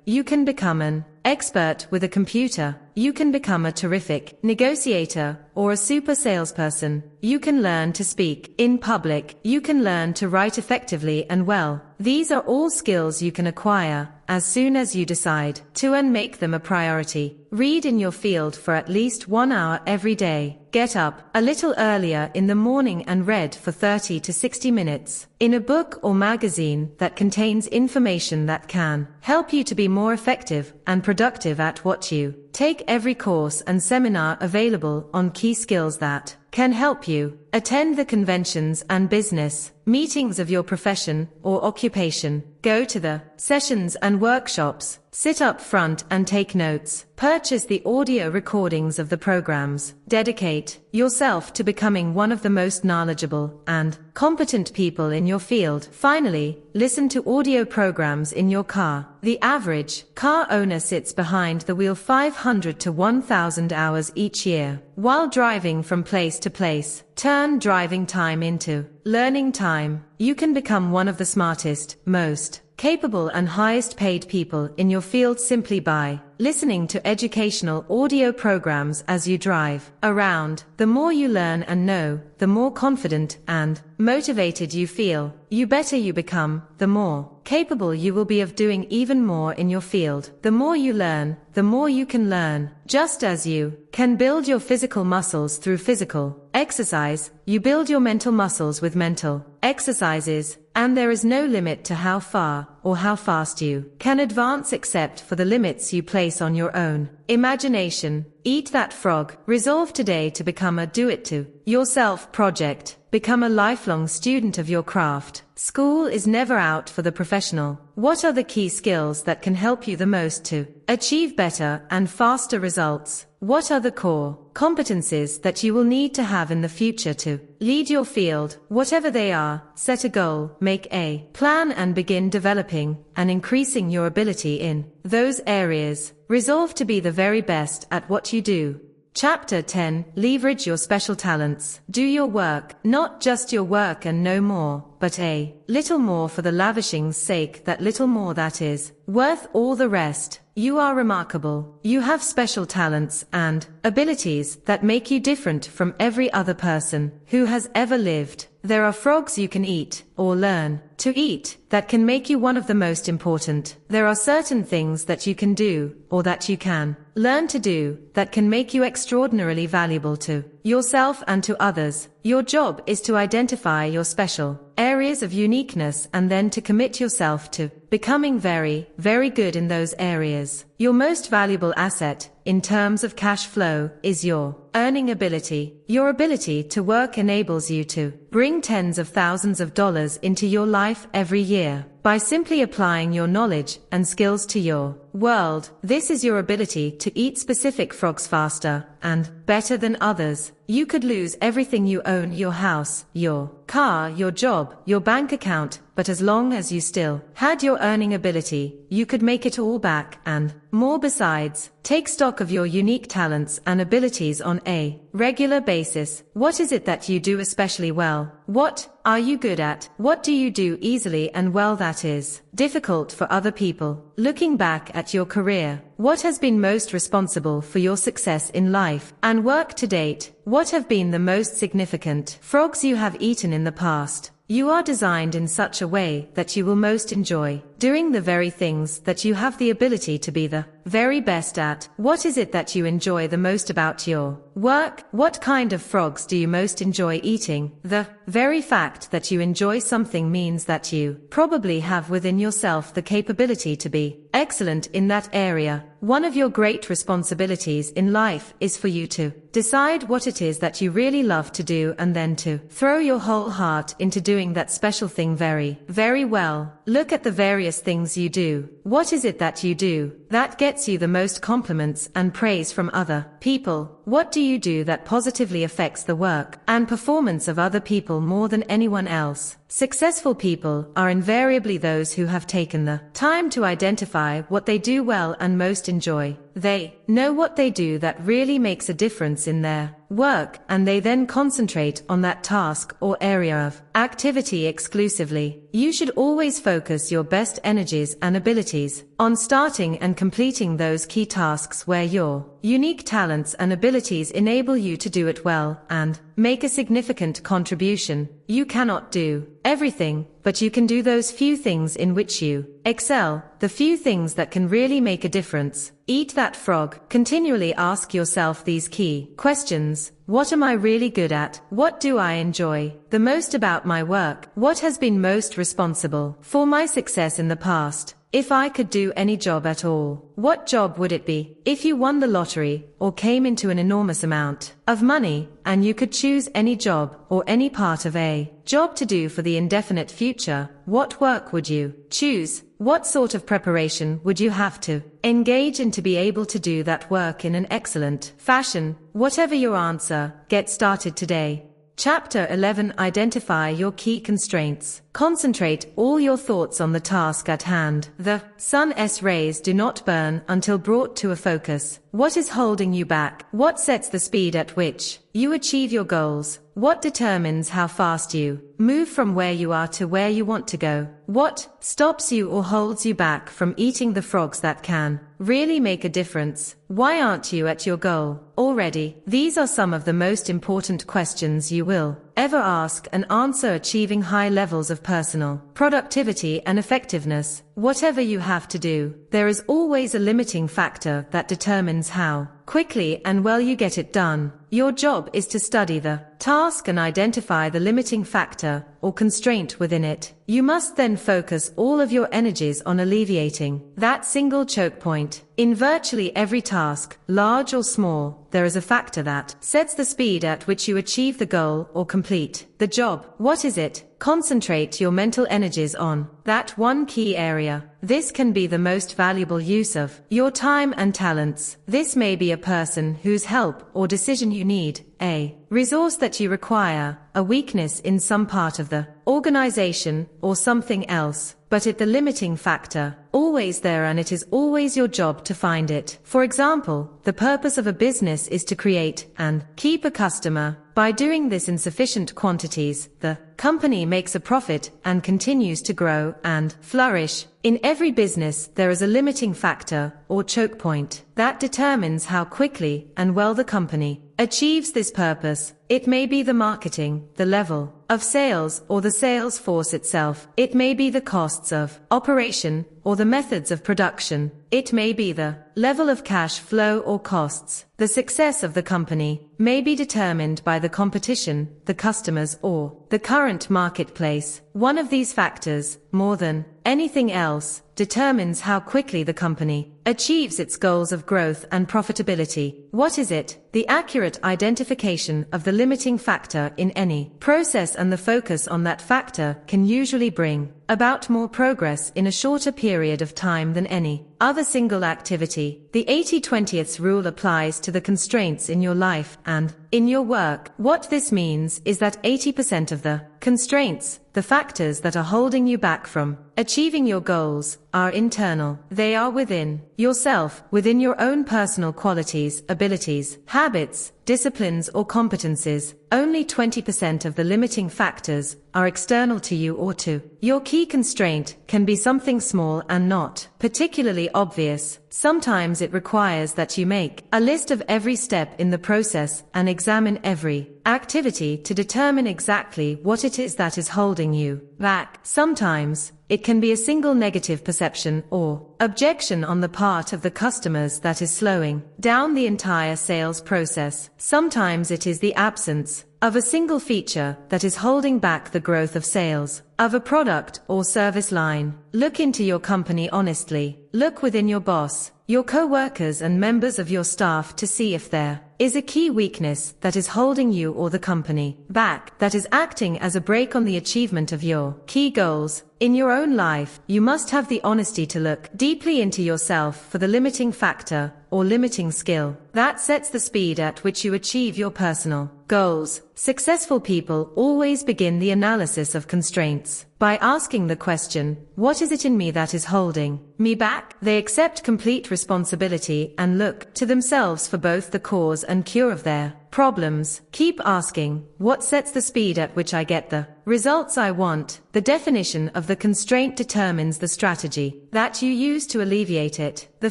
You can become an expert with a computer. You can become a terrific negotiator or a super salesperson. You can learn to speak in public. You can learn to write effectively and well. These are all skills you can acquire as soon as you decide to and make them a priority. Read in your field for at least 1 hour every day. Get up a little earlier in the morning and read for 30 to 60 minutes in a book or magazine that contains information that can help you to be more effective and productive at what you take. Every course and seminar available on key skills that can help you. Attend the conventions and business meetings of your profession or occupation. Go to the sessions and workshops. Sit up front and take notes. Purchase the audio recordings of the programs. Dedicate yourself to becoming one of the most knowledgeable and competent people in your field. Finally, listen to audio programs in your car. The average car owner sits behind the wheel 500 to 1,000 hours each year while driving from place to place. Turn driving time into learning time. You can become one of the smartest, most capable and highest paid people in your field simply by listening to educational audio programs as you drive around. The more you learn and know, the more confident and motivated you feel. The better you become, the more capable you will be of doing even more in your field. The more you learn, the more you can learn. Just as you can build your physical muscles through physical exercise, you build your mental muscles with mental exercises, and there is no limit to how far or how fast you can advance except for the limits you place on your own imagination. Eat that frog. Resolve today to become a do-it-to-yourself project. Become a lifelong student of your craft. School is never out for the professional. What are the key skills that can help you the most to achieve better and faster results? What are the core competencies that you will need to have in the future to lead your field? Whatever they are, set a goal, make a plan and begin developing and increasing your ability in those areas. Resolve to be the very best at what you do. Chapter 10. Leverage your special talents. Do your work, not just your work and no more, but a little more for the lavishing's sake, that little more that is worth all the rest. You are remarkable. You have special talents and abilities that make you different from every other person who has ever lived. There are frogs you can eat or learn to eat that can make you one of the most important. There are certain things that you can do or that you can learn to do that can make you extraordinarily valuable to yourself and to others. Your job is to identify your special areas of uniqueness and then to commit yourself to becoming very, very good in those areas. Your most valuable asset, in terms of cash flow, is your earning ability. Your ability to work enables you to bring tens of thousands of dollars into your life every year by simply applying your knowledge and skills to your world. This is your ability to eat specific frogs faster and better than others. You could lose everything you own, your house, your car, your job, your bank account, but as long as you still had your earning ability, you could make it all back and more besides. Take stock of your unique talents and abilities on a regular basis. What is it that you do especially well? What are you good at? What do you do easily and well that is difficult for other people? Looking back at your career, what has been most responsible for your success in life and work to date? What have been the most significant frogs you have eaten in the past? You are designed in such a way that you will most enjoy doing the very things that you have the ability to be the very best at. What is it that you enjoy the most about your work? What kind of frogs do you most enjoy eating? The very fact that you enjoy something means that you probably have within yourself the capability to be excellent in that area. One of your great responsibilities in life is for you to decide what it is that you really love to do and then to throw your whole heart into doing that special thing very, very well. Look at the various things you do. What is it that you do that gets you the most compliments and praise from other people? What do you do that positively affects the work and performance of other people more than anyone else? Successful people are invariably those who have taken the time to identify what they do well and most enjoy. They know what they do that really makes a difference in their work, and they then concentrate on that task or area of activity exclusively. You should always focus your best energies and abilities on starting and completing those key tasks where your unique talents and abilities enable you to do it well and make a significant contribution. You cannot do everything, but you can do those few things in which you excel, the few things that can really make a difference. Eat that frog. Continually ask yourself these key questions. What am I really good at? What do I enjoy the most about my work? What has been most responsible for my success in the past? If I could do any job at all, what job would it be? If you won the lottery or came into an enormous amount of money and you could choose any job or any part of a job to do for the indefinite future, what work would you choose? What sort of preparation would you have to engage in to be able to do that work in an excellent fashion? Whatever your answer, get started today. Chapter 11. Identify your key constraints. Concentrate all your thoughts on the task at hand. The sun's rays do not burn until brought to a focus. What is holding you back? What sets the speed at which you achieve your goals? What determines how fast you move from where you are to where you want to go? What stops you or holds you back from eating the frogs that can really make a difference? Why aren't you at your goal already? These are some of the most important questions you will ever ask and answer. Achieving high levels of personal productivity and effectiveness. Whatever you have to do, there is always a limiting factor that determines how quickly and well you get it done. Your job is to study the task and identify the limiting factor or constraint within it. You must then focus all of your energies on alleviating that single choke point. In virtually every task, large or small, there is a factor that sets the speed at which you achieve the goal or complete the job. What is it? Concentrate your mental energies on that one key area. This can be the most valuable use of your time and talents. This may be a person whose help or decision you need, a resource that you require, a weakness in some part of the organization, or something else. But it's the limiting factor, always there, and it is always your job to find it. For example, the purpose of a business is to create and keep a customer. By doing this in sufficient quantities, the company makes a profit and continues to grow and flourish. In every business, there is a limiting factor or choke point that determines how quickly and well the company achieves this purpose. It may be the marketing, the level of sales, or the sales force itself. It may be the costs of operation or the methods of production. It may be the level of cash flow or costs. The success of the company may be determined by the competition, the customers, or the current marketplace. One of these factors, more than anything else, determines how quickly the company achieves its goals of growth and profitability. What is it? The accurate identification of the limiting factor in any process and the focus on that factor can usually bring about more progress in a shorter period of time than any other single activity. The 80-20th rule applies to the constraints in your life and in your work. What this means is that 80% of the constraints, the factors that are holding you back from achieving your goals, are internal. They are within yourself, within your own personal qualities, abilities, habits, disciplines, or competencies. Only 20% of the limiting factors are external to you or to your key constraint can be something small and not particularly obvious. Sometimes it requires that you make a list of every step in the process and examine every activity to determine exactly what it is that is holding you back. Sometimes, it can be a single negative perception or objection on the part of the customers that is slowing down the entire sales process. Sometimes it is the absence of a single feature that is holding back the growth of sales of a product or service line. Look into your company honestly. Look within your boss, your co-workers and members of your staff to see if there is a key weakness that is holding you or the company back, that is acting as a brake on the achievement of your key goals. In your own life, you must have the honesty to look deeply into yourself for the limiting factor or limiting skill that sets the speed at which you achieve your personal goals. Successful people always begin the analysis of constraints by asking the question, what is it in me that is holding me back? They accept complete responsibility and look to themselves for both the cause and cure of their problems. Keep asking, what sets the speed at which I get the results I want? The definition of the constraint determines the strategy that you use to alleviate it. The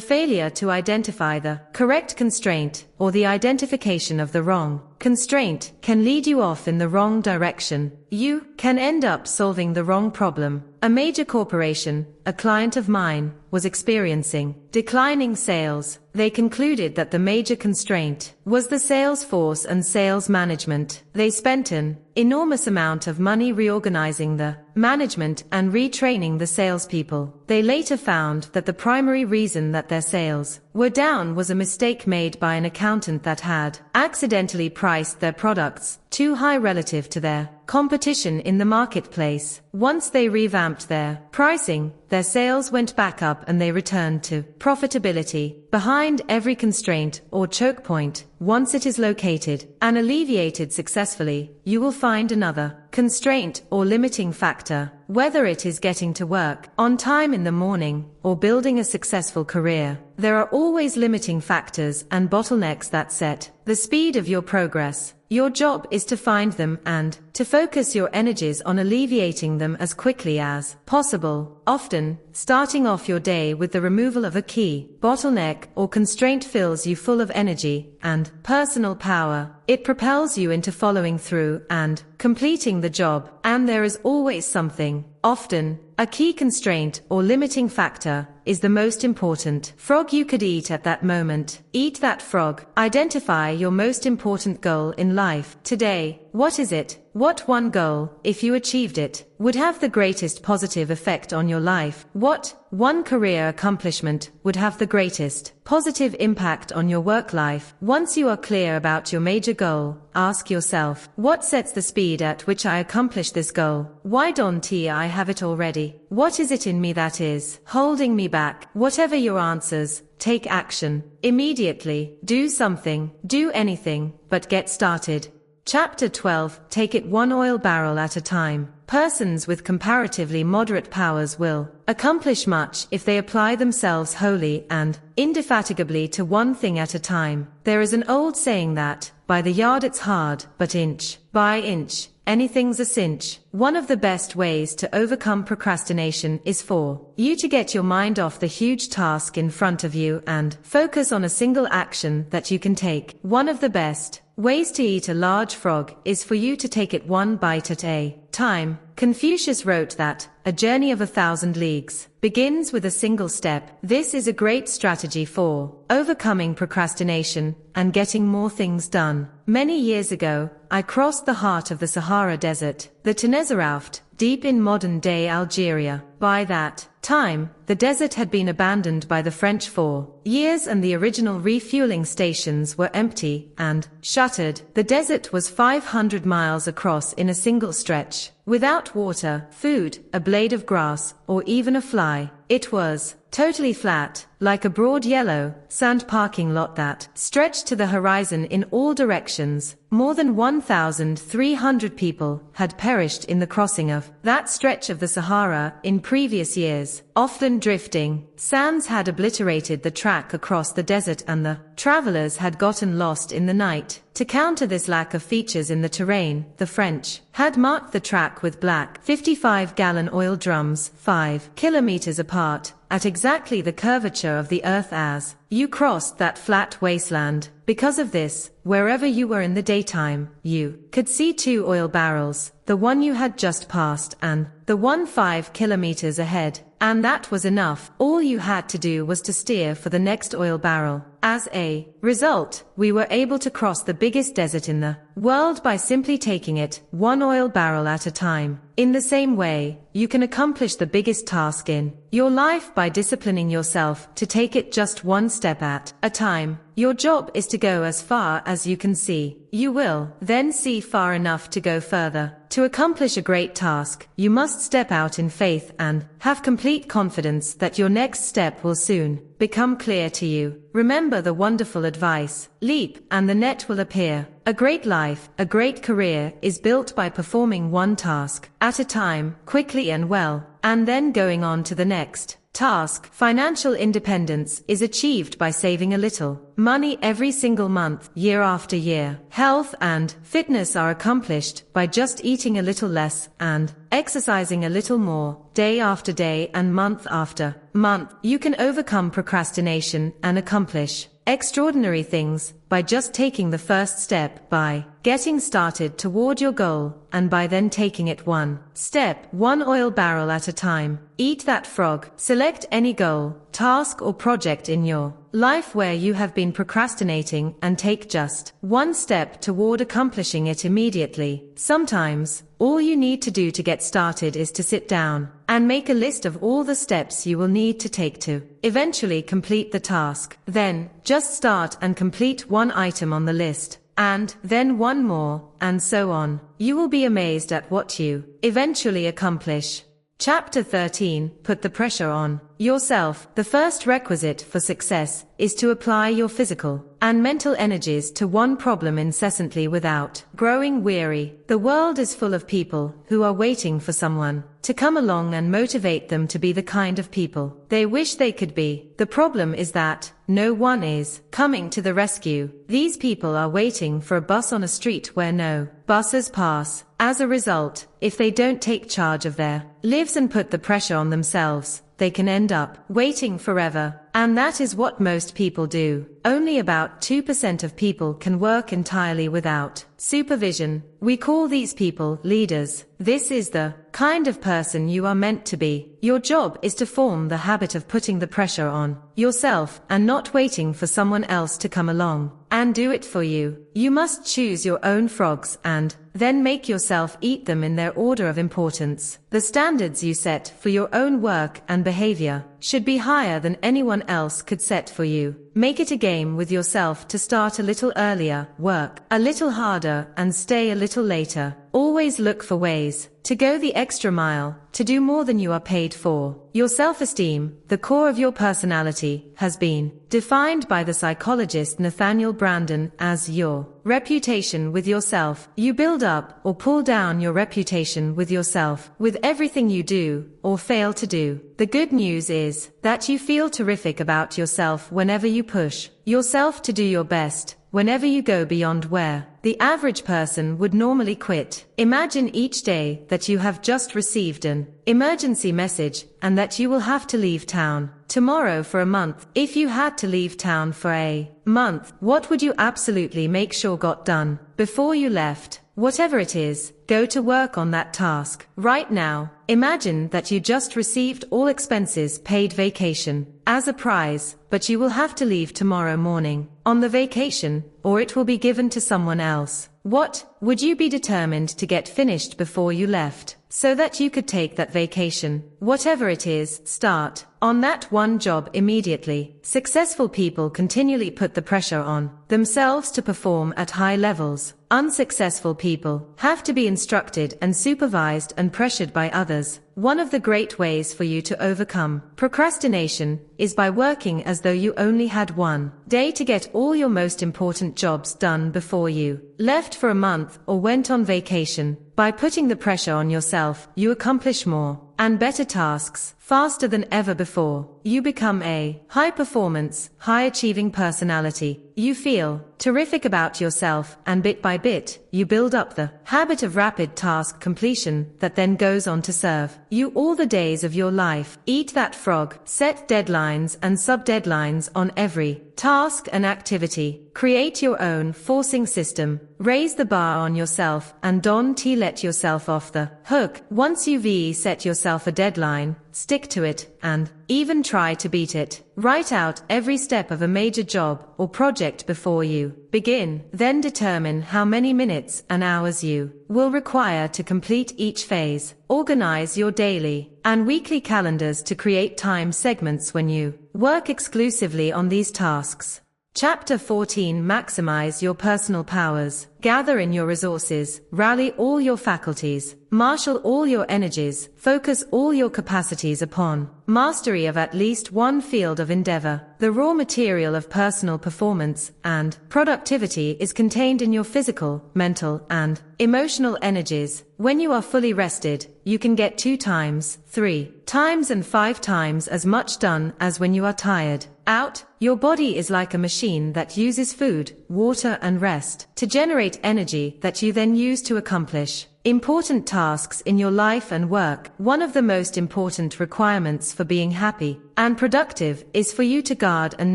failure to identify the correct constraint or the identification of the wrong constraint can lead you off in the wrong direction. You can end up solving the wrong problem. A major corporation, a client of mine, was experiencing declining sales. They concluded that the major constraint was the sales force and sales management. They spent an enormous amount of money reorganizing the management and retraining the salespeople. They later found that the primary reason that their sales were down was a mistake made by an accountant that had accidentally priced their products too high relative to their competition in the marketplace. Once they revamped their pricing, their sales went back up and they returned to profitability. Behind every constraint or choke point, once it is located and alleviated successfully, you will find another constraint or limiting factor. Whether it is getting to work on time in the morning or building a successful career, there are always limiting factors and bottlenecks that set the speed of your progress. Your job is to find them and to focus your energies on alleviating them as quickly as possible. Often, starting off your day with the removal of a key bottleneck or constraint fills you full of energy and personal power. It propels you into following through and completing the job. And there is always something, often, a key constraint or limiting factor is the most important frog you could eat at that moment. Eat that frog. Identify your most important goal in life today. What is it? What one goal, if you achieved it, would have the greatest positive effect on your life? What one career accomplishment would have the greatest positive impact on your work life? Once you are clear about your major goal, ask yourself, what sets the speed at which I accomplish this goal? Why don't I have it already? What is it in me that is holding me back? Whatever your answers, take action. Immediately. Do something. Do anything, but get started. Chapter 12. Take it one oil barrel at a time. Persons with comparatively moderate powers will accomplish much if they apply themselves wholly and indefatigably to one thing at a time. There is an old saying that, by the yard it's hard, but inch by inch, anything's a cinch. One of the best ways to overcome procrastination is for you to get your mind off the huge task in front of you and focus on a single action that you can take. One of the best ways to eat a large frog is for you to take it one bite at a time. Confucius wrote that a journey of 1,000 leagues begins with a single step. This is a great strategy for overcoming procrastination and getting more things done. Many years ago, I crossed the heart of the Sahara Desert, the Tinezeraft, deep in modern-day Algeria. By that time, the desert had been abandoned by the French for years and the original refueling stations were empty and shuttered. The desert was 500 miles across in a single stretch, without water, food, a blade of grass, or even a fly. It was totally flat, like a broad yellow sand parking lot that stretched to the horizon in all directions. More than 1,300 people had perished in the crossing of that stretch of the Sahara in previous years. Often drifting sands had obliterated the track across the desert and the travelers had gotten lost in the night. To counter this lack of features in the terrain, the French had marked the track with black 55-gallon oil drums 5 kilometers apart, at exactly the curvature of the earth as you crossed that flat wasteland. Because of this, wherever you were in the daytime, you could see 2 oil barrels, the one you had just passed and the one 5 kilometers ahead. And that was enough. All you had to do was to steer for the next oil barrel. As a result, we were able to cross the biggest desert in the world by simply taking it 1 oil barrel at a time. In the same way, you can accomplish the biggest task in your life by disciplining yourself to take it just 1 step at a time. Your job is to go as far as you can see. You will then see far enough to go further. To accomplish a great task, you must step out in faith and have complete confidence that your next step will soon become clear to you. Remember the wonderful advice, leap and the net will appear. A great life, a great career is built by performing 1 task at a time, quickly and well, and then going on to the next task. Financial independence is achieved by saving a little money every single month, year after year. Health and fitness are accomplished by just eating a little less and exercising a little more, day after day and month after month. You can overcome procrastination and accomplish extraordinary things by just taking the first step, by getting started toward your goal, and by then taking it 1 step, 1 oil barrel at a time. Eat that frog. Select any goal, task or project in your life where you have been procrastinating and take just 1 step toward accomplishing it immediately. Sometimes, all you need to do to get started is to sit down and make a list of all the steps you will need to take to eventually complete the task. Then, just start and complete 1 item on the list, and then 1 more, and so on. You will be amazed at what you eventually accomplish. Chapter 13. Put the pressure on yourself. The first requisite for success is to apply your physical and mental energies to 1 problem incessantly without growing weary. The world is full of people who are waiting for someone to come along and motivate them to be the kind of people they wish they could be. The problem is that no one is coming to the rescue. These people are waiting for a bus on a street where no buses pass. As a result, if they don't take charge of their lives and put the pressure on themselves, they can end up waiting forever. And that is what most people do. Only about 2% of people can work entirely without supervision. We call these people leaders. This is the kind of person you are meant to be. Your job is to form the habit of putting the pressure on yourself and not waiting for someone else to come along and do it for you. You must choose your own frogs and then make yourself eat them in their order of importance. The standards you set for your own work and behavior should be higher than anyone else could set for you. Make it a game with yourself to start a little earlier, work a little harder, and stay a little later. Always look for ways to go the extra mile, to do more than you are paid for. Your self-esteem, the core of your personality, has been defined by the psychologist Nathaniel Branden as your reputation with yourself. You build up or pull down your reputation with yourself with everything you do or fail to do. The good news is that you feel terrific about yourself whenever you push yourself to do your best, whenever you go beyond where the average person would normally quit. Imagine each day that you have just received an emergency message and that you will have to leave town tomorrow for a month. If you had to leave town for a month, what would you absolutely make sure got done before you left? Whatever it is, go to work on that task right now. Imagine that you just received all expenses paid vacation as a prize, but you will have to leave tomorrow morning on the vacation, or it will be given to someone else. What would you be determined to get finished before you left, so that you could take that vacation? Whatever it is, start on that 1 job immediately. Successful people continually put the pressure on themselves to perform at high levels. Unsuccessful people have to be instructed and supervised and pressured by others. One of the great ways for you to overcome procrastination is by working as though you only had 1 day to get all your most important jobs done before you left for a month or went on vacation. By putting the pressure on yourself, you accomplish more and better tasks faster than ever before. You become a high-performance, high-achieving personality. You feel terrific about yourself, and bit by bit, you build up the habit of rapid task completion that then goes on to serve you all the days of your life. Eat that frog. Set deadlines and sub-deadlines on every task and activity. Create your own forcing system. Raise the bar on yourself and don't let yourself off the hook. Once you've set yourself a deadline, stick to it, and even try to beat it. Write out every step of a major job or project before you begin. Then determine how many minutes and hours you will require to complete each phase. Organize your daily and weekly calendars to create time segments when you work exclusively on these tasks. Chapter 14. Maximize your personal powers. Gather in your resources, rally all your faculties, marshal all your energies, focus all your capacities upon mastery of at least one field of endeavor. The raw material of personal performance and productivity is contained in your physical, mental, and emotional energies. When you are fully rested, you can get 2 times, 3 times and 5 times as much done as when you are tired out. Your body is like a machine that uses food, water and rest to generate energy that you then use to accomplish important tasks in your life and work. One of the most important requirements for being happy and productive is for you to guard and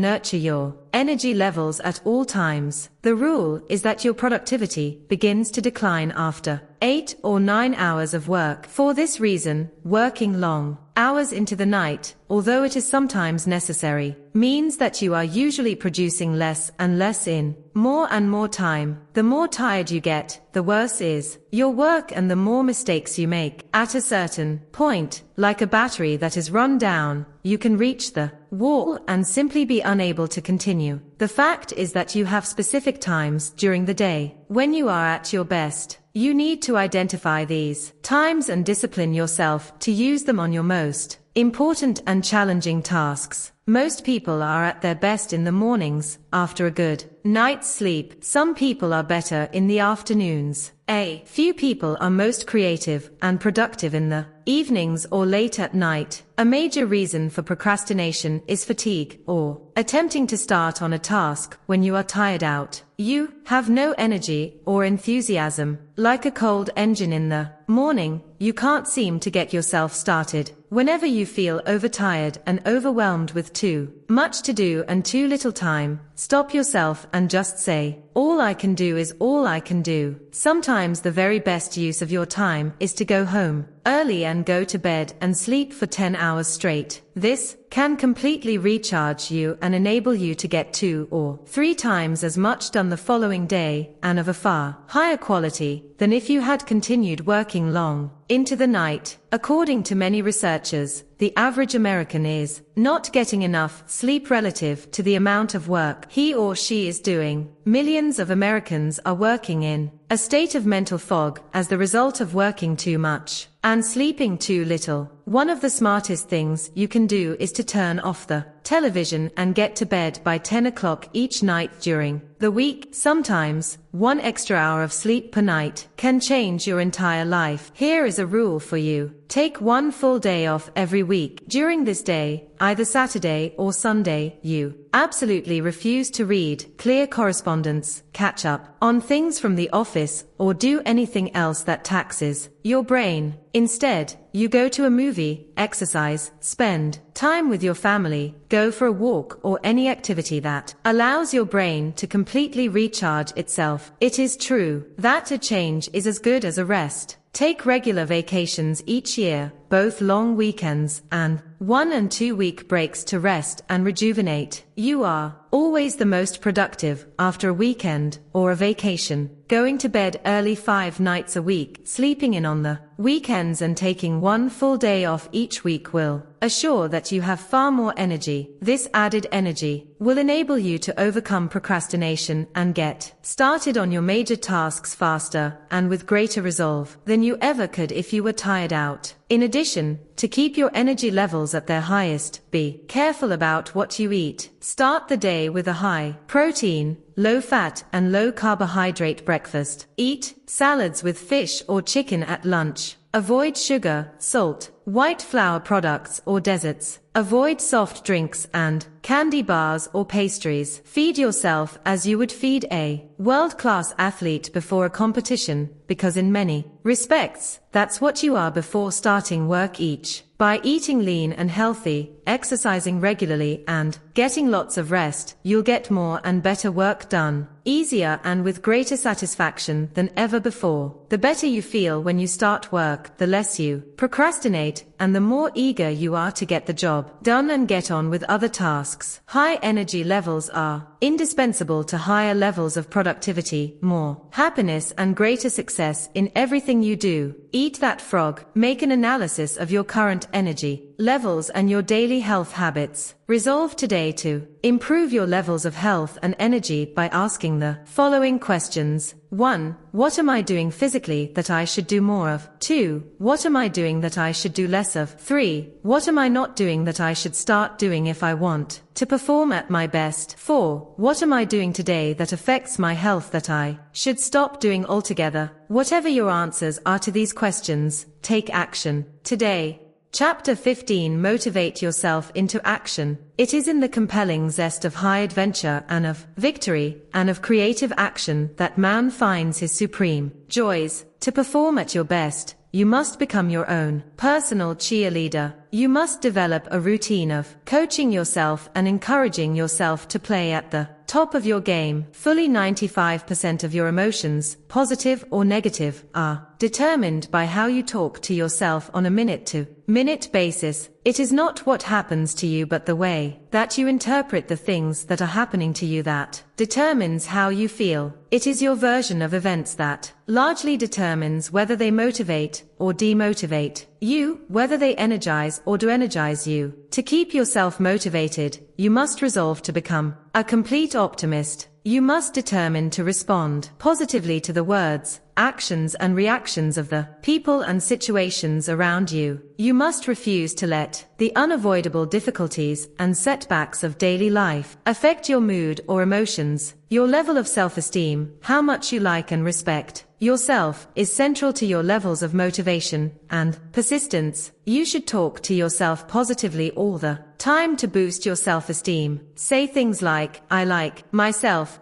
nurture your energy levels at all times. The rule is that your productivity begins to decline after 8 or 9 hours of work. For this reason, working long hours into the night, although it is sometimes necessary, means that you are usually producing less and less in more and more time. The more tired you get, the worse is your work and the more mistakes you make. At a certain point, like a battery that is run down, you can reach the wall and simply be unable to continue. The fact is that you have specific times during the day when you are at your best. You need to identify these times and discipline yourself to use them on your most important and challenging tasks. Most people are at their best in the mornings, after a good night's sleep. Some people are better in the afternoons. A few people are most creative and productive in the evenings or late at night. A major reason for procrastination is fatigue, or attempting to start on a task when you are tired out. You have no energy or enthusiasm. Like a cold engine in the morning, you can't seem to get yourself started. Whenever you feel overtired and overwhelmed with too much to do and too little time, stop yourself and just say, "All I can do is all I can do." Sometimes the very best use of your time is to go home early and go to bed and sleep for 10 hours straight. This can completely recharge you and enable you to get 2 or 3 times as much done the following day, and of a far higher quality than if you had continued working long into the night. According to many researchers, the average American is not getting enough sleep relative to the amount of work he or she is doing. Millions of Americans are working in a state of mental fog as the result of working too much and sleeping too little. One of the smartest things you can do is to turn off the television and get to bed by 10 o'clock each night during the week. Sometimes 1 extra hour of sleep per night can change your entire life. Here is a rule for you. Take 1 full day off every week. During this day, either Saturday or Sunday, you absolutely refuse to read, clear correspondence, catch up on things from the office, or do anything else that taxes your brain. Instead, you go to a movie, exercise, spend time with your family, go for a walk, or any activity that allows your brain to completely recharge itself. It is true that a change is as good as a rest. Take regular vacations each year, both long weekends and 1 and 2 week breaks to rest and rejuvenate. You are always the most productive after a weekend or a vacation. Going to bed early 5 nights a week, sleeping in on the weekends and taking 1 full day off each week will assure that you have far more energy. This added energy will enable you to overcome procrastination and get started on your major tasks faster and with greater resolve than you ever could if you were tired out. In addition, to keep your energy levels at their highest, be careful about what you eat. Start the day with a high protein, low fat and low carbohydrate breakfast. Eat salads with fish or chicken at lunch. Avoid sugar, salt, white flour products or desserts. Avoid soft drinks and candy bars or pastries. Feed yourself as you would feed a world-class athlete before a competition, because in many respects, that's what you are before starting work each. By eating lean and healthy, exercising regularly and getting lots of rest, you'll get more and better work done, easier and with greater satisfaction than ever before. The better you feel when you start work, the less you procrastinate, and the more eager you are to get the job done and get on with other tasks. High energy levels are indispensable to higher levels of productivity, more happiness and greater success in everything you do. Eat that frog. Make an analysis of your current energy levels and your daily health habits. Resolve today to improve your levels of health and energy by asking the following questions. 1. What am I doing physically that I should do more of? 2. What am I doing that I should do less of? 3. What am I not doing that I should start doing if I want to perform at my best? 4. What am I doing today that affects my health that I should stop doing altogether? Whatever your answers are to these questions, take action today. Chapter 15. Motivate yourself into action. It is in the compelling zest of high adventure and of victory and of creative action that man finds his supreme joys. To perform at your best, you must become your own personal cheerleader. You must develop a routine of coaching yourself and encouraging yourself to play at the top of your game. Fully 95% of your emotions, positive or negative, are determined by how you talk to yourself on a minute-to-minute basis. It is not what happens to you but the way that you interpret the things that are happening to you that determines how you feel. It is your version of events that largely determines whether they motivate or demotivate you, whether they energize or de-energize you. To keep yourself motivated, you must resolve to become a complete optimist. You must determine to respond positively to the words, actions and reactions of the people and situations around you. You must refuse to let the unavoidable difficulties and setbacks of daily life affect your mood or emotions. Your level of self-esteem, how much you like and respect yourself, is central to your levels of motivation and persistence. You should talk to yourself positively all the time to boost your self-esteem. Say things like, I like myself,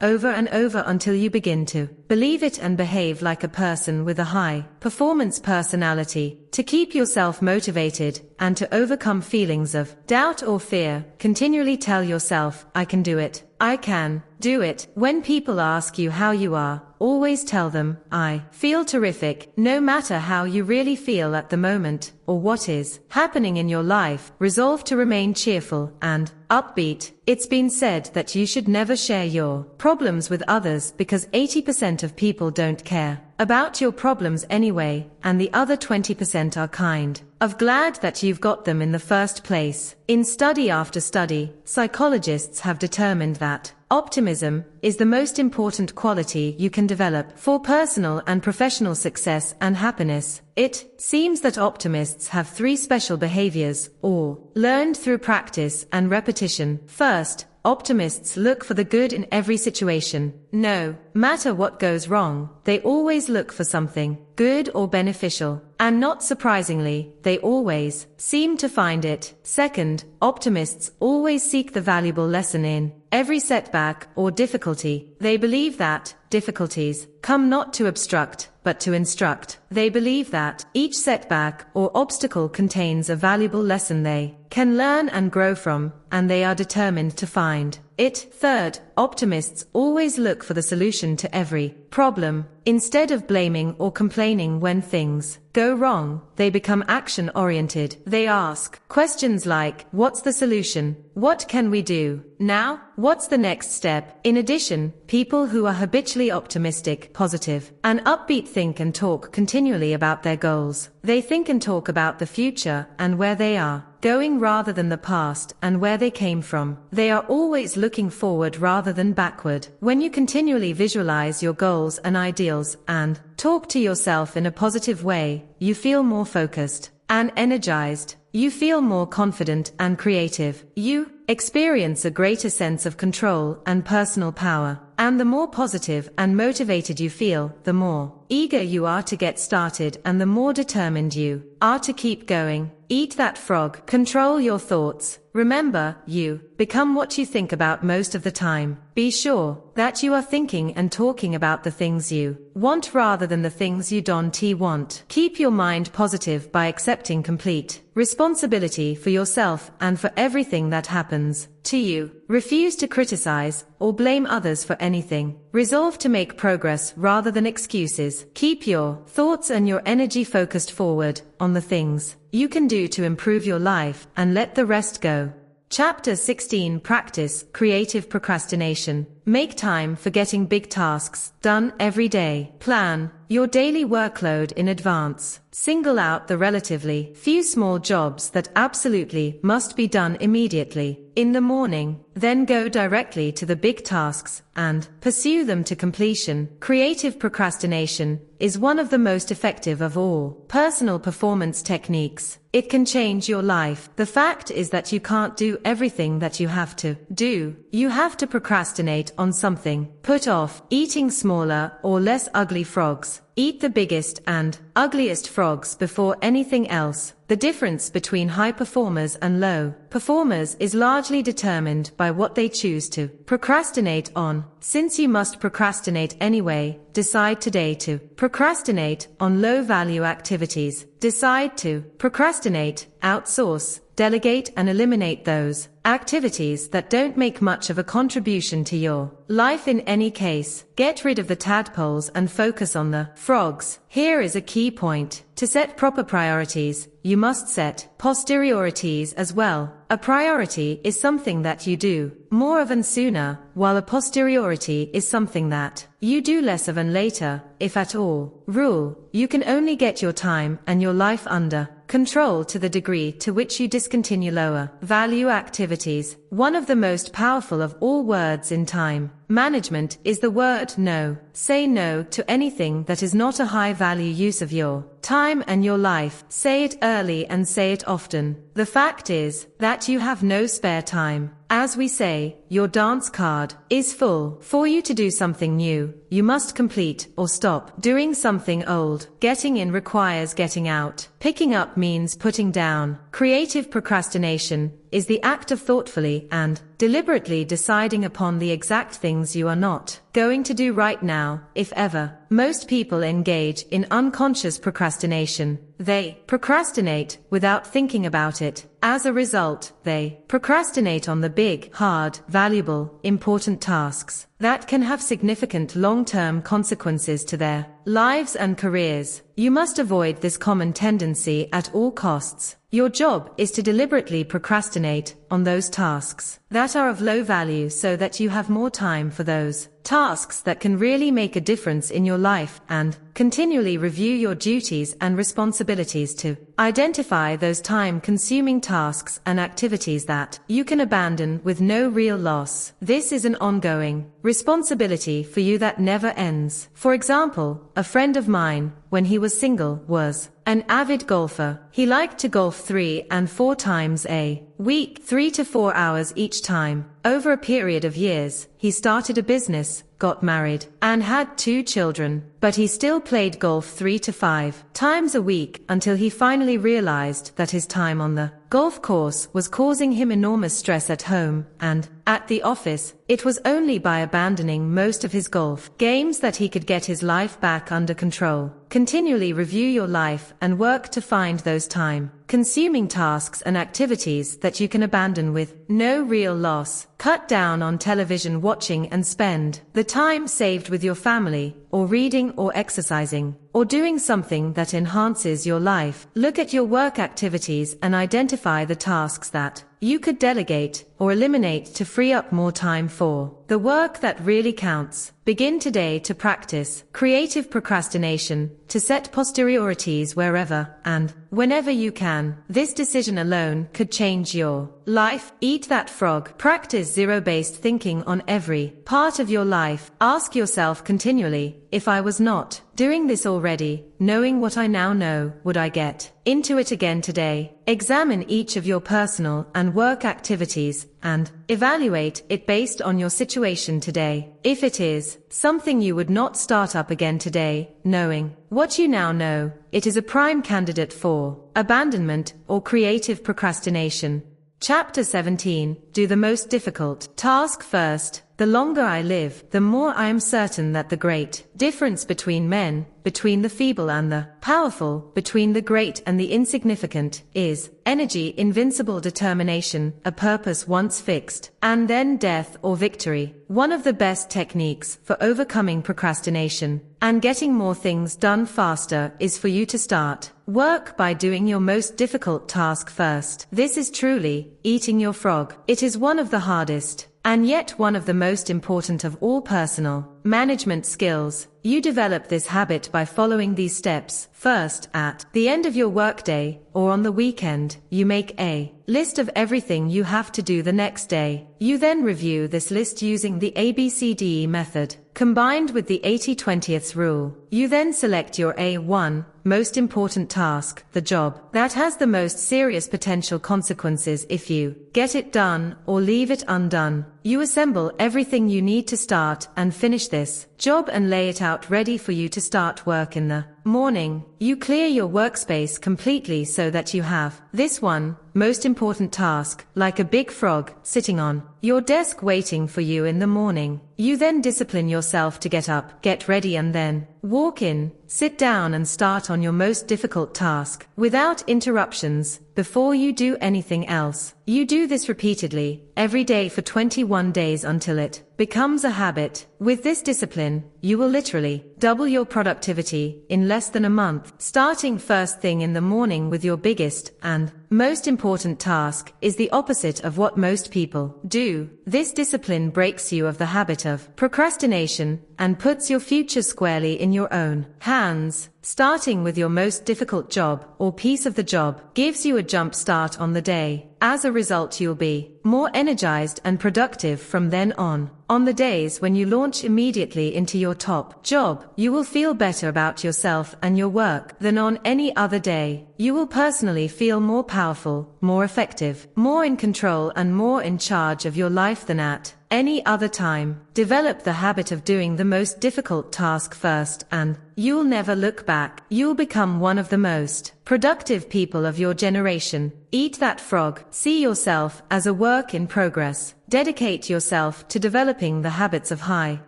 over and over until you begin to believe it and behave like a person with a high performance personality. To keep yourself motivated and to overcome feelings of doubt or fear, continually tell yourself, I can do it. I can do it. When people ask you how you are, always tell them, I feel terrific. No matter how you really feel at the moment or what is happening in your life, resolve to remain cheerful and upbeat. It's been said that you should never share your problems with others because 80% of people don't care about your problems anyway, and the other 20% are kind of glad that you've got them in the first place. In study after study, psychologists have determined that optimism is the most important quality you can develop for personal and professional success and happiness. It seems that optimists have 3 special behaviors, or learned through practice and repetition. First, optimists look for the good in every situation. No matter what goes wrong, they always look for something good or beneficial. And not surprisingly, they always seem to find it. Second, optimists always seek the valuable lesson in every setback or difficulty. They believe that difficulties come not to obstruct, but to instruct. They believe that each setback or obstacle contains a valuable lesson they can learn and grow from, and they are determined to find it. Third, optimists always look for the solution to every problem. Instead of blaming or complaining when things go wrong, they become action-oriented. They ask questions like, what's the solution? What can we do now? What's the next step? In addition, people who are habitually optimistic, positive, and upbeat think and talk continually about their goals. They think and talk about the future and where they are going rather than the past and where they came from. They are always looking forward rather than backward. When you continually visualize your goals and ideals and talk to yourself in a positive way, you feel more focused and energized. You feel more confident and creative. You experience a greater sense of control and personal power. And the more positive and motivated you feel, the more eager you are to get started and the more determined you are to keep going. Eat that frog. Control your thoughts. Remember, you become what you think about most of the time. Be sure that you are thinking and talking about the things you want rather than the things you don't want. Keep your mind positive by accepting complete responsibility for yourself and for everything that happens to you. Refuse to criticize or blame others for anything. Resolve to make progress rather than excuses. Keep your thoughts and your energy focused forward on the things you can do to improve your life and let the rest go. Chapter 16. Practice creative procrastination. Make time for getting big tasks done every day. Plan your daily workload in advance. Single out the relatively few small jobs that absolutely must be done immediately in the morning. Then go directly to the big tasks and pursue them to completion. Creative procrastination is one of the most effective of all personal performance techniques. It can change your life. The fact is that you can't do everything that you have to do. You have to procrastinate on something. Put off eating smaller or less ugly frogs. Eat the biggest and ugliest frogs before anything else. The difference between high performers and low performers is largely determined by what they choose to procrastinate on. Since you must procrastinate anyway, decide today to procrastinate on low-value activities. Decide to procrastinate, outsource, delegate and eliminate those activities that don't make much of a contribution to your life in any case. Get rid of the tadpoles and focus on the frogs. Here is a key point. To set proper priorities, you must set posteriorities as well. A priority is something that you do more of and sooner, while a posteriority is something that you do less of and later, if at all. Rule: you can only get your time and your life under control to the degree to which you discontinue lower value activities. One of the most powerful of all words in time management is the word no. Say no to anything that is not a high value use of your time and your life. Say it early and say it often. The fact is that you have no spare time. As we say, your dance card is full. For you to do something new, you must complete or stop doing something old. Getting in requires getting out. Picking up means putting down. Creative procrastination is the act of thoughtfully and deliberately deciding upon the exact things you are not going to do right now, if ever. Most people engage in unconscious procrastination. They procrastinate without thinking about it. As a result, they procrastinate on the big, hard, valuable, important tasks that can have significant long-term consequences to their lives and careers. You must avoid this common tendency at all costs. Your job is to deliberately procrastinate on those tasks that are of low value so that you have more time for those tasks that can really make a difference in your life, and continually review your duties and responsibilities to identify those time-consuming tasks and activities that you can abandon with no real loss. This is an ongoing responsibility for you that never ends. For example, a friend of mine, when he was single, was an avid golfer. He liked to golf 3 and 4 times a week, 3 to 4 hours each time. Over a period of years, he started a business, got married, and had 2 children, but he still played golf 3 to 5 times a week until he finally realized that his time on the golf course was causing him enormous stress at home and at the office. It was only by abandoning most of his golf games that he could get his life back under control. Continually review your life and work to find those time-consuming tasks and activities that you can abandon with no real loss. Cut down on television watching and spend the time saved with your family, or reading or exercising, or doing something that enhances your life. Look at your work activities and identify the tasks that you could delegate or eliminate to free up more time for the work that really counts. Begin today to practice creative procrastination, to set posteriorities wherever and whenever you can. This decision alone could change your life. Eat that frog. Practice zero-based thinking on every part of your life. Ask yourself continually, if I was not doing this already, knowing what I now know, would I get into it again today? Examine each of your personal and work activities and evaluate it based on your situation today. If it is something you would not start up again today, knowing what you now know, it is a prime candidate for abandonment or creative procrastination. Chapter 17. Do the most difficult task first. The longer I live, the more I am certain that the great difference between men, between the feeble and the powerful, between the great and the insignificant, is energy, invincible determination, a purpose once fixed, and then death or victory. One of the best techniques for overcoming procrastination and getting more things done faster is for you to start work by doing your most difficult task first. This is truly eating your frog. It is one of the hardest and yet one of the most important of all personal management skills. You develop this habit by following these steps. First, at the end of your workday or on the weekend, you make a list of everything you have to do the next day. You then review this list using the ABCDE method, combined with the 80/20 rule. You then select your A1 most important task, the job that has the most serious potential consequences if you get it done or leave it undone. You assemble everything you need to start and finish this job and lay it out ready for you to start work in the morning. You clear your workspace completely so that you have this one most important task, like a big frog, sitting on your desk waiting for you in the morning. You then discipline yourself to get up, get ready and then walk in, sit down and start on your most difficult task without interruptions before you do anything else. You do this repeatedly every day for 21 days until it becomes a habit. With this discipline, you will literally double your productivity in less than a month. Starting first thing in the morning with your biggest and most important task is the opposite of what most people do. This discipline breaks you of the habit of procrastination and puts your future squarely in your own hands. Starting with your most difficult job or piece of the job gives you a jump start on the day. As a result, you'll be more energized and productive from then on. On the days when you launch immediately into your top job, you will feel better about yourself and your work than on any other day. You will personally feel more powerful, more effective, more in control and more in charge of your life than at any other time. Develop the habit of doing the most difficult task first and you'll never look back. You'll become one of the most productive people of your generation. Eat that frog. See yourself as a work in progress. Dedicate yourself to developing the habits of high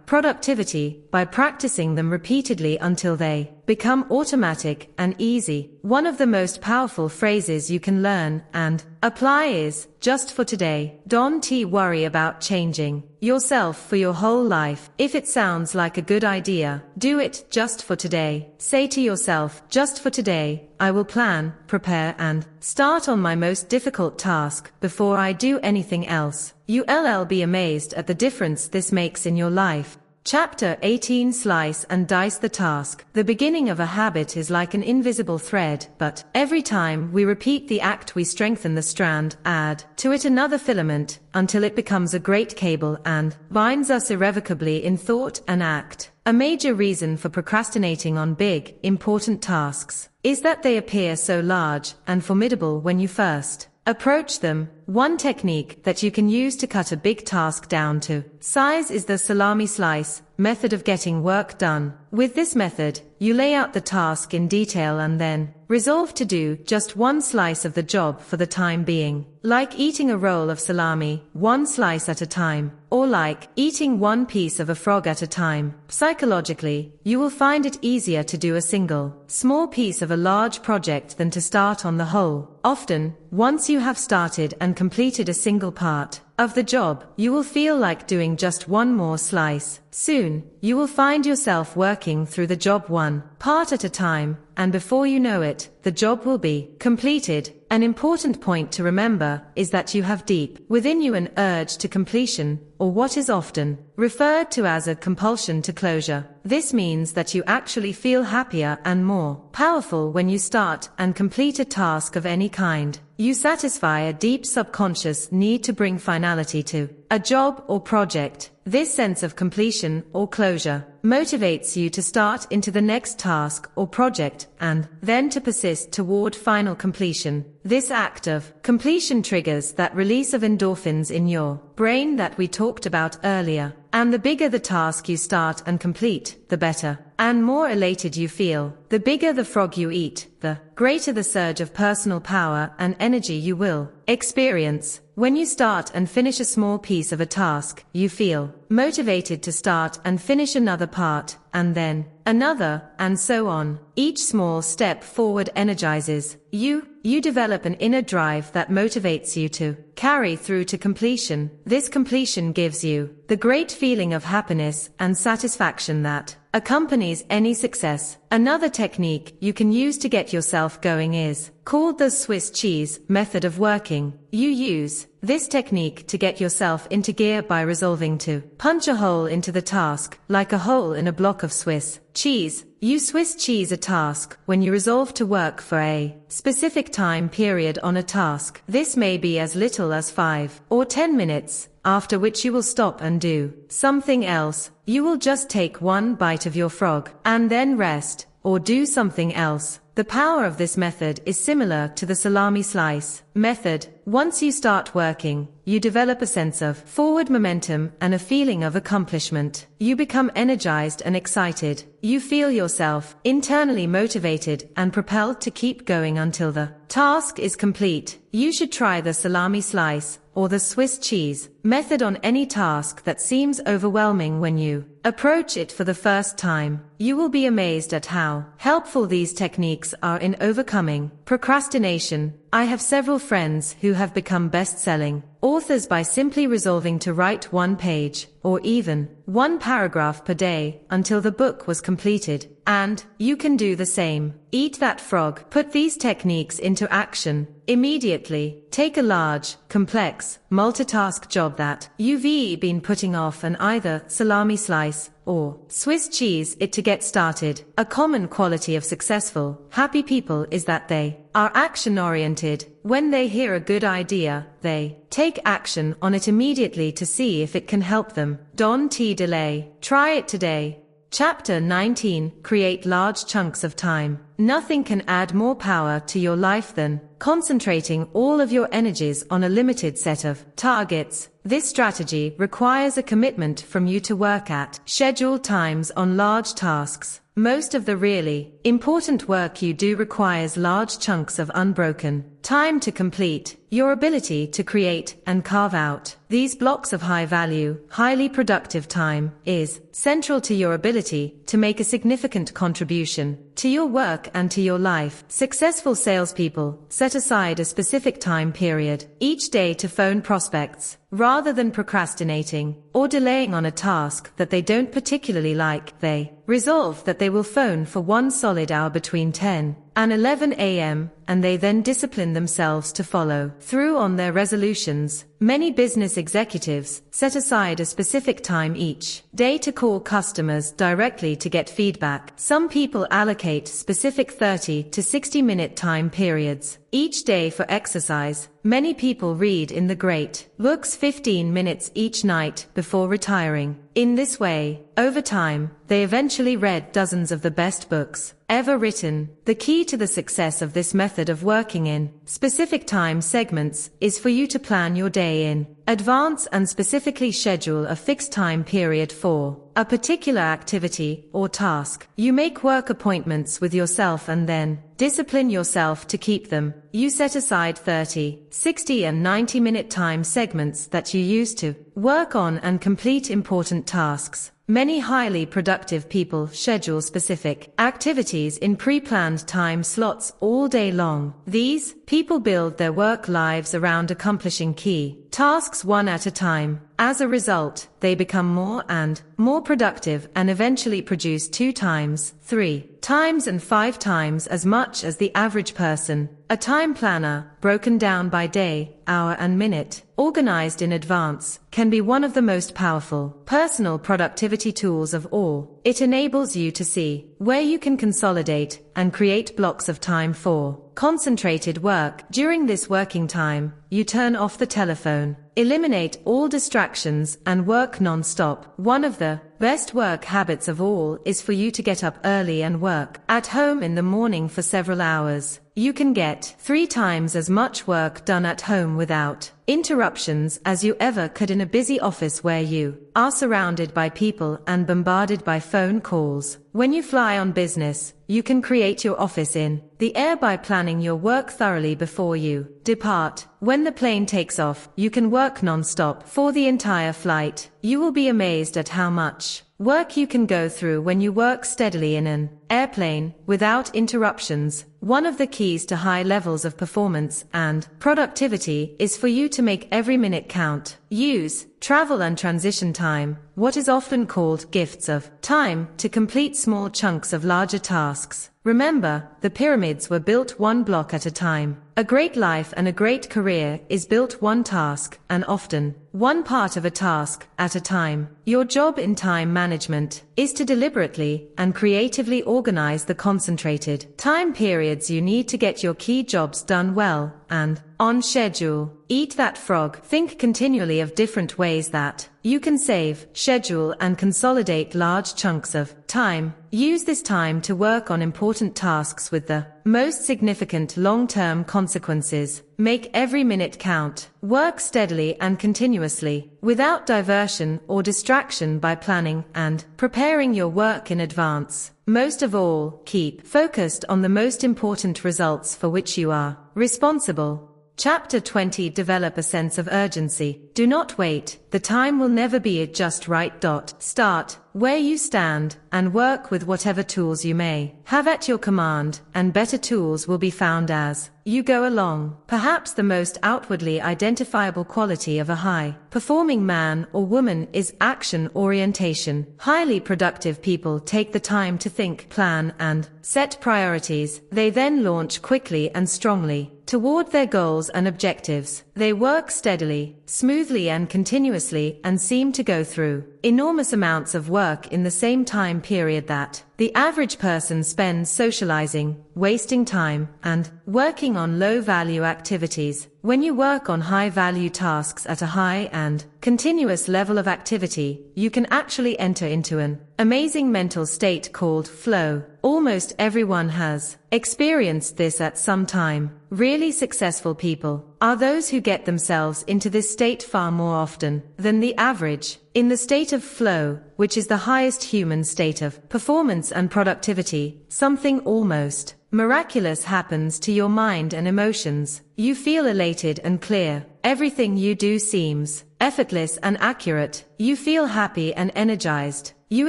productivity by practicing them repeatedly until they become automatic and easy. One of the most powerful phrases you can learn and apply is, just for today. Don't worry about changing yourself for your whole life. If it sounds like a good idea, do it just for today. Say to yourself, just for today, I will plan, prepare and start on my most difficult task before I do anything else. You'll be amazed at the difference this makes in your life. Chapter 18. Slice and dice the task. The beginning of a habit is like an invisible thread, but every time we repeat the act we strengthen the strand, add to it another filament, until it becomes a great cable and binds us irrevocably in thought and act. A major reason for procrastinating on big, important tasks is that they appear so large and formidable when you first approach them. One technique that you can use to cut a big task down to size is the salami slice method of getting work done. With this method, you lay out the task in detail and then resolve to do just one slice of the job for the time being. Like eating a roll of salami, one slice at a time, or like eating one piece of a frog at a time. Psychologically, you will find it easier to do a single, small piece of a large project than to start on the whole. Often, once you have started and completed a single part, of the job, you will feel like doing just one more slice. Soon, you will find yourself working through the job one part at a time, and before you know it, the job will be completed. An important point to remember is that you have deep within you an urge to completion, or what is often referred to as a compulsion to closure. This means that you actually feel happier and more powerful when you start and complete a task of any kind. You satisfy a deep subconscious need to bring finality to a job or project. This sense of completion or closure motivates you to start into the next task or project and then to persist toward final completion. This act of completion triggers that release of endorphins in your brain that we talked about earlier. And the bigger the task you start and complete, the better and more elated you feel. The bigger the frog you eat, the greater the surge of personal power and energy you will experience. When you start and finish a small piece of a task, you feel motivated to start and finish another part, and then another, and so on. Each small step forward energizes you. You develop an inner drive that motivates you to carry through to completion. This completion gives you the great feeling of happiness and satisfaction that accompanies any success. Another technique you can use to get yourself going is called the Swiss cheese method of working. You use this technique to get yourself into gear by resolving to punch a hole into the task, like a hole in a block of Swiss cheese. You Swiss cheese a task when you resolve to work for a specific time period on a task. This may be as little as 5 or 10 minutes, after which you will stop and do something else. You will just take one bite of your frog and then rest or do something else. The power of this method is similar to the salami slice method. Once you start working, you develop a sense of forward momentum and a feeling of accomplishment. You become energized and excited. You feel yourself internally motivated and propelled to keep going until the task is complete. You should try the salami slice or the Swiss cheese method on any task that seems overwhelming when you approach it for the first time. You will be amazed at how helpful these techniques are in overcoming procrastination. I have several friends who have become best-selling authors by simply resolving to write one page, or even one paragraph per day, until the book was completed. And you can do the same. Eat that frog. Put these techniques into action immediately. Take a large, complex, multitask job that you've been putting off and either salami slice or Swiss cheese it to get started. A common quality of successful, happy people is that they are action-oriented. When they hear a good idea, they take action on it immediately to see if it can help them. Don't delay. Try it today. Chapter 19. Create large chunks of time. Nothing can add more power to your life than concentrating all of your energies on a limited set of targets. This strategy requires a commitment from you to work at scheduled times on large tasks. Most of the really important work you do requires large chunks of unbroken time to complete. Your ability to create and carve out these blocks of high-value, highly productive time is central to your ability to make a significant contribution to your work and to your life. Successful salespeople set aside a specific time period each day to phone prospects. Rather than procrastinating or delaying on a task that they don't particularly like, they resolve that they will phone for 1 solid hour between 10 and 11 a.m., and they then discipline themselves to follow through on their resolutions. Many business executives set aside a specific time each day to call customers directly to get feedback. Some people allocate specific 30 to 60-minute time periods each day for exercise. Many people read in the great books 15 minutes each night before retiring. In this way, over time, they eventually read dozens of the best books ever written. The key to the success of this method of working in specific time segments is for you to plan your day in advance and specifically schedule a fixed time period for a particular activity or task. You make work appointments with yourself and then discipline yourself to keep them. You set aside 30, 60 and 90-minute time segments that you use to work on and complete important tasks. Many highly productive people schedule specific activities in pre-planned time slots all day long. These people build their work lives around accomplishing key tasks one at a time. As a result, they become more and more productive and eventually produce 2 times, 3 times and 5 times as much as the average person. A time planner, broken down by day, hour and minute, organized in advance, can be one of the most powerful personal productivity tools of all. It enables you to see where you can consolidate and create blocks of time for concentrated work. During this working time, you turn off the telephone, eliminate all distractions and work non-stop. One of the best work habits of all is for you to get up early and work at home in the morning for several hours. You can get 3 times as much work done at home without interruptions as you ever could in a busy office where you are surrounded by people and bombarded by phone calls. When you fly on business, you can create your office in the air by planning your work thoroughly before you depart. When the plane takes off, you can work non-stop for the entire flight. You will be amazed at how much work you can go through when you work steadily in an airplane without interruptions. One of the keys to high levels of performance and productivity is for you to make every minute count. Use travel and transition time, what is often called gifts of time, to complete small chunks of larger tasks. Remember, the pyramids were built one block at a time. A great life and a great career is built one task, and often one part of a task at a time. Your job in time management is to deliberately and creatively organize the concentrated time periods you need to get your key jobs done well and on schedule. Eat that frog. Think continually of different ways that you can save, schedule and consolidate large chunks of time. Use this time to work on important tasks with the most significant long-term consequences. Make every minute count. Work steadily and continuously, without diversion or distraction, by planning and preparing your work in advance. Most of all, keep focused on the most important results for which you are responsible. Chapter 20. Develop a sense of urgency. Do not wait. The time will never be just right. Start where you stand and work with whatever tools you may have at your command, and better tools will be found as you go along. Perhaps the most outwardly identifiable quality of a high-performing man or woman is action orientation. Highly productive people take the time to think, plan, and set priorities. They then launch quickly and strongly toward their goals and objectives. They work steadily, smoothly and continuously, and seem to go through enormous amounts of work in the same time period that the average person spends socializing, wasting time, and working on low-value activities. When you work on high-value tasks at a high and continuous level of activity, you can actually enter into an amazing mental state called flow. Almost everyone has experienced this at some time. Really successful people are those who get themselves into this state far more often than the average. In the state of flow, which is the highest human state of performance and productivity, something almost miraculous happens to your mind and emotions. You feel elated and clear. Everything you do seems effortless and accurate. You feel happy and energized. You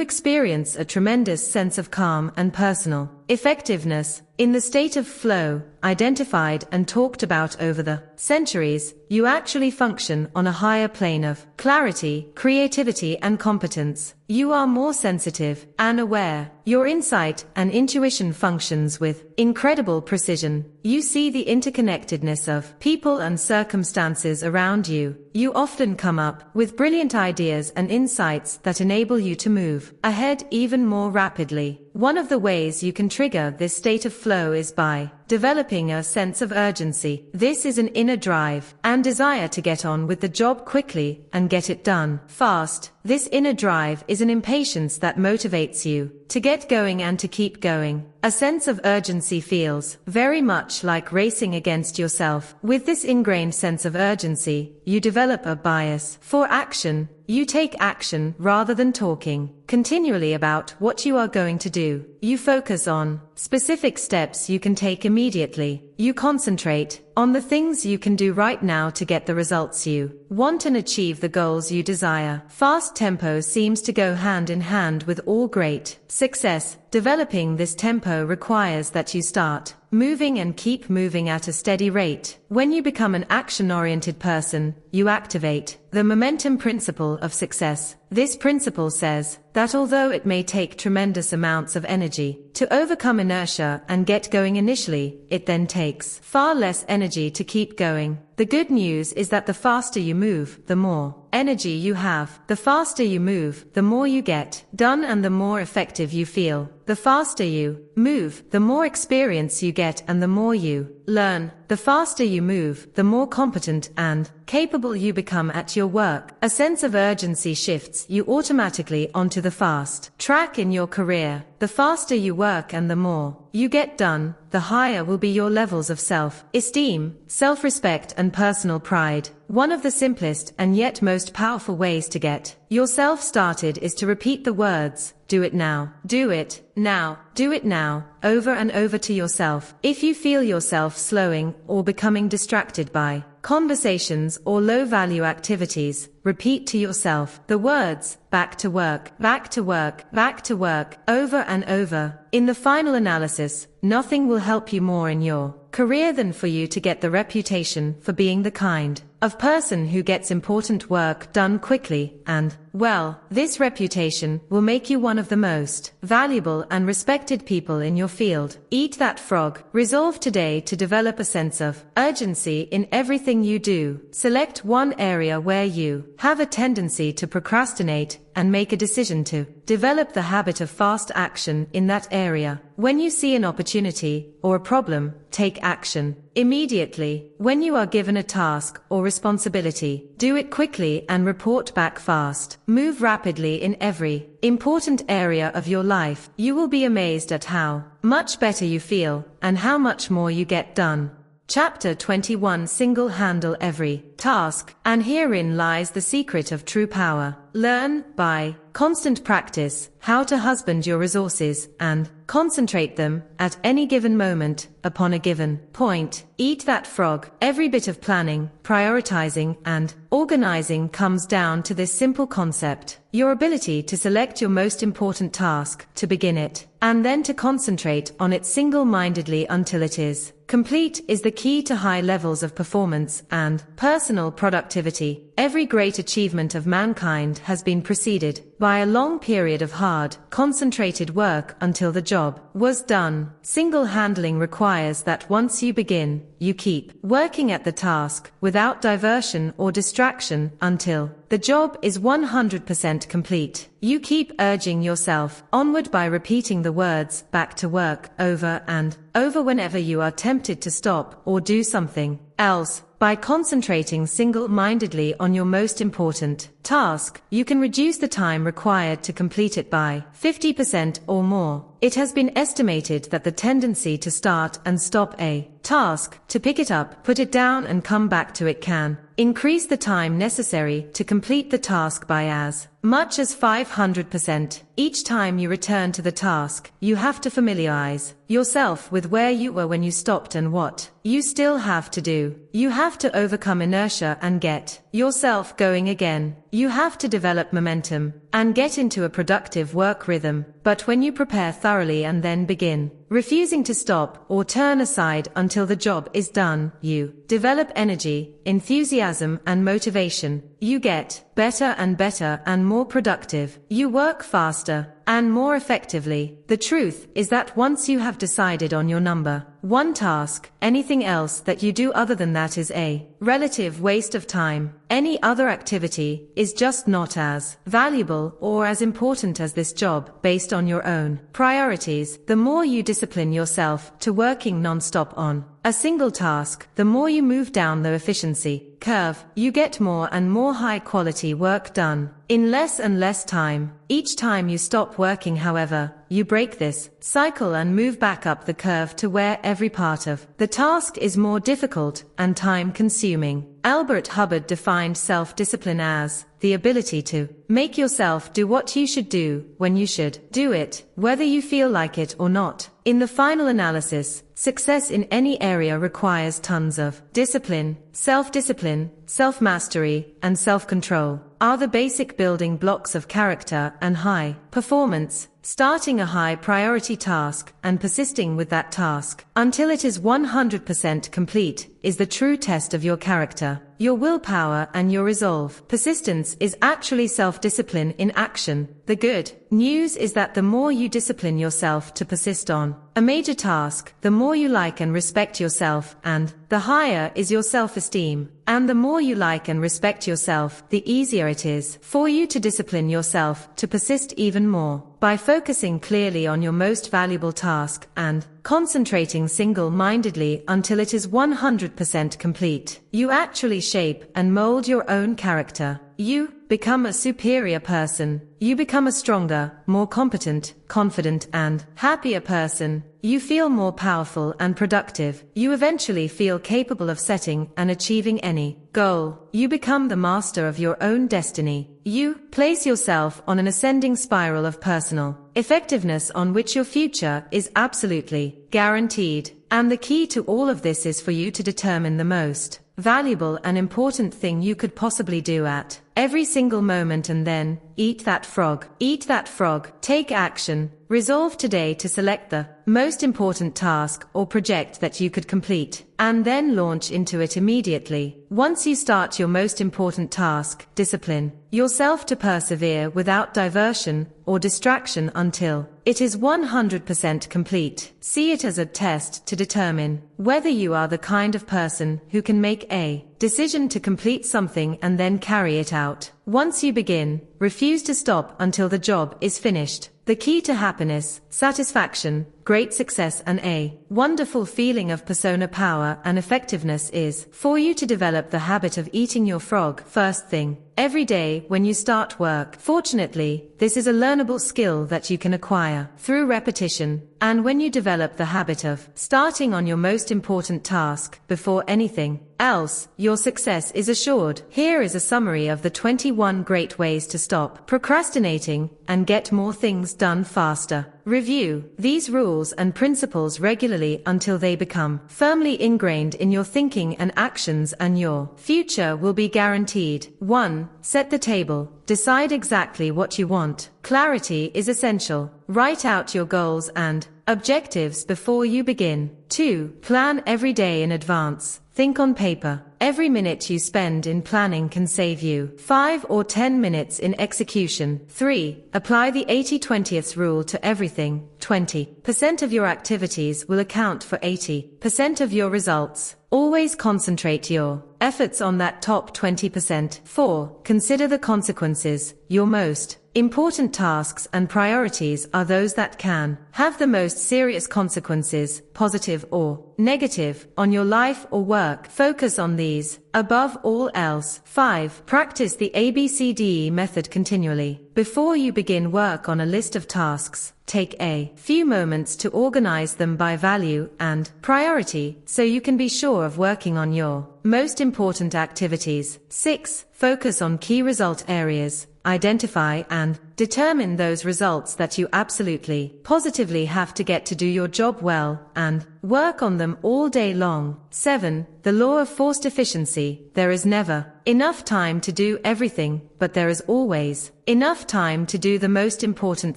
experience a tremendous sense of calm and personal effectiveness. In the state of flow, identified and talked about over the centuries, you actually function on a higher plane of clarity, creativity, and competence. You are more sensitive and aware. Your insight and intuition functions with incredible precision. You see the interconnectedness of people and circumstances around you. You often come up with brilliant ideas and insights that enable you to move ahead even more rapidly. One of the ways you can trigger this state of flow is by developing a sense of urgency. This is an inner drive and desire to get on with the job quickly and get it done fast. This inner drive is an impatience that motivates you to get going and to keep going. A sense of urgency feels very much like racing against yourself. With this ingrained sense of urgency, you develop a bias for action. You take action rather than talking continually about what you are going to do. You focus on specific steps you can take immediately. You concentrate on the things you can do right now to get the results you want and achieve the goals you desire. Fast tempo seems to go hand in hand with all great success. Developing this tempo requires that you start moving and keep moving at a steady rate. When you become an action-oriented person, you activate the momentum principle of success. This principle says that although it may take tremendous amounts of energy to overcome inertia and get going initially, it then takes far less energy to keep going. The good news is that the faster you move, the more energy you have. The faster you move, the more you get done and the more effective you feel. The faster you move, the more experience you get and the more you learn. The faster you move, the more competent and capable you become at your work. A sense of urgency shifts you automatically onto the fast track in your career. The faster you work and the more you get done, the higher will be your levels of self-esteem, self-respect and personal pride. One of the simplest and yet most powerful ways to get yourself started is to repeat the words, "Do it now, do it now, do it now," over and over to yourself. If you feel yourself slowing or becoming distracted by conversations or low-value activities, repeat to yourself the words, "Back to work, back to work, back to work," over and over. In the final analysis, nothing will help you more in your career than for you to get the reputation for being the kind of person who gets important work done quickly and well. This reputation will make you one of the most valuable and respected people in your field. Eat that frog. Resolve today to develop a sense of urgency in everything you do. Select one area where you have a tendency to procrastinate and make a decision to develop the habit of fast action in that area. When you see an opportunity or a problem, take action immediately. When you are given a task or responsibility, do it quickly and report back fast. Move rapidly in every important area of your life. You will be amazed at how much better you feel and how much more you get done. Chapter 21. Single-handle every task, and herein lies the secret of true power. Learn, by constant practice, how to husband your resources and concentrate them at any given moment upon a given point. Eat that frog. Every bit of planning, prioritizing, and organizing comes down to this simple concept: your ability to select your most important task, to begin it, and then to concentrate on it single-mindedly until it is complete, is the key to high levels of performance and personal productivity. Every great achievement of mankind has been preceded by a long period of hard, concentrated work until the job was done. Single-handling requires that once you begin, you keep working at the task without diversion or distraction until the job is 100% complete. You keep urging yourself onward by repeating the words "back to work" over and over whenever you are tempted to stop or do something else. By concentrating single-mindedly on your most important task, you can reduce the time required to complete it by 50% or more. It has been estimated that the tendency to start and stop a task, to pick it up, put it down and come back to it, can increase the time necessary to complete the task by as much as 500%. Each time you return to the task, you have to familiarize yourself with where you were when you stopped and what you still have to do. You have to overcome inertia and get yourself going again. You have to develop momentum and get into a productive work rhythm. But when you prepare thoroughly and then begin, refusing to stop or turn aside until the job is done, you develop energy, enthusiasm and motivation. You get better and better and more productive. You work faster and more effectively. The truth is that once you have decided on your number one task, anything else that you do other than that is a relative waste of time. Any other activity is just not as valuable or as important as this job based on your own priorities. The more you discipline yourself to working non-stop on a single task, the more you move down the efficiency curve. You get more and more high-quality work done in less and less time. Each time you stop working, however, you break this cycle and move back up the curve to where every part of the task is more difficult and time-consuming. Albert Hubbard defined self-discipline as the ability to make yourself do what you should do when you should do it, whether you feel like it or not. In the final analysis, success in any area requires tons of discipline. Self-discipline, self-mastery, and self-control are the basic building blocks of character and high performance. Starting a high-priority task and persisting with that task until it is 100% complete is the true test of your character, your willpower, and your resolve. Persistence is actually self-discipline in action. The good news is that the more you discipline yourself to persist on a major task, the more you like and respect yourself, and the higher is your self-esteem. And the more you like and respect yourself, the easier it is for you to discipline yourself to persist even more. By focusing clearly on your most valuable task and concentrating single-mindedly until it is 100% complete, you actually shape and mold your own character. You become a superior person. You become a stronger, more competent, confident, and happier person. You feel more powerful and productive. You eventually feel capable of setting and achieving any goal. You become the master of your own destiny. You place yourself on an ascending spiral of personal effectiveness on which your future is absolutely guaranteed. And the key to all of this is for you to determine the most valuable and important thing you could possibly do at every single moment, and then eat that frog. Eat that frog. Take action. Resolve today to select the most important task or project that you could complete, and then launch into it immediately. Once you start your most important task, discipline yourself to persevere without diversion or distraction until it is 100% complete. See it as a test to determine whether you are the kind of person who can make a decision to complete something and then carry it out. Once you begin, refuse to stop until the job is finished. The key to happiness, satisfaction, great success, and a wonderful feeling of persona power and effectiveness is for you to develop the habit of eating your frog first thing every day when you start work. Fortunately, this is a learnable skill that you can acquire through repetition, and when you develop the habit of starting on your most important task before anything else, your success is assured. Here is a summary of the 21 great ways to stop procrastinating and get more things done faster. Review these rules and principles regularly until they become firmly ingrained in your thinking and actions, and your future will be guaranteed. 1. Set the table. Decide exactly what you want. Clarity is essential. Write out your goals and objectives before you begin. 2. Plan every day in advance. Think on paper. Every minute you spend in planning can save you 5 or 10 minutes in execution. 3. Apply the 80-20th rule to everything. 20% of your activities will account for 80% of your results. Always concentrate your efforts on that top 20%. 4. Consider the consequences. Your most important tasks and priorities are those that can have the most serious consequences, positive or negative, on your life or work. Focus on these above all else. 5. Practice the ABCDE method continually. Before you begin work on a list of tasks, take a few moments to organize them by value and priority so you can be sure of working on your most important activities. 6. Focus on key result areas. Identify and determine those results that you absolutely, positively have to get to do your job well, and work on them all day long. 7. The law of forced efficiency. There is never enough time to do everything, but there is always enough time to do the most important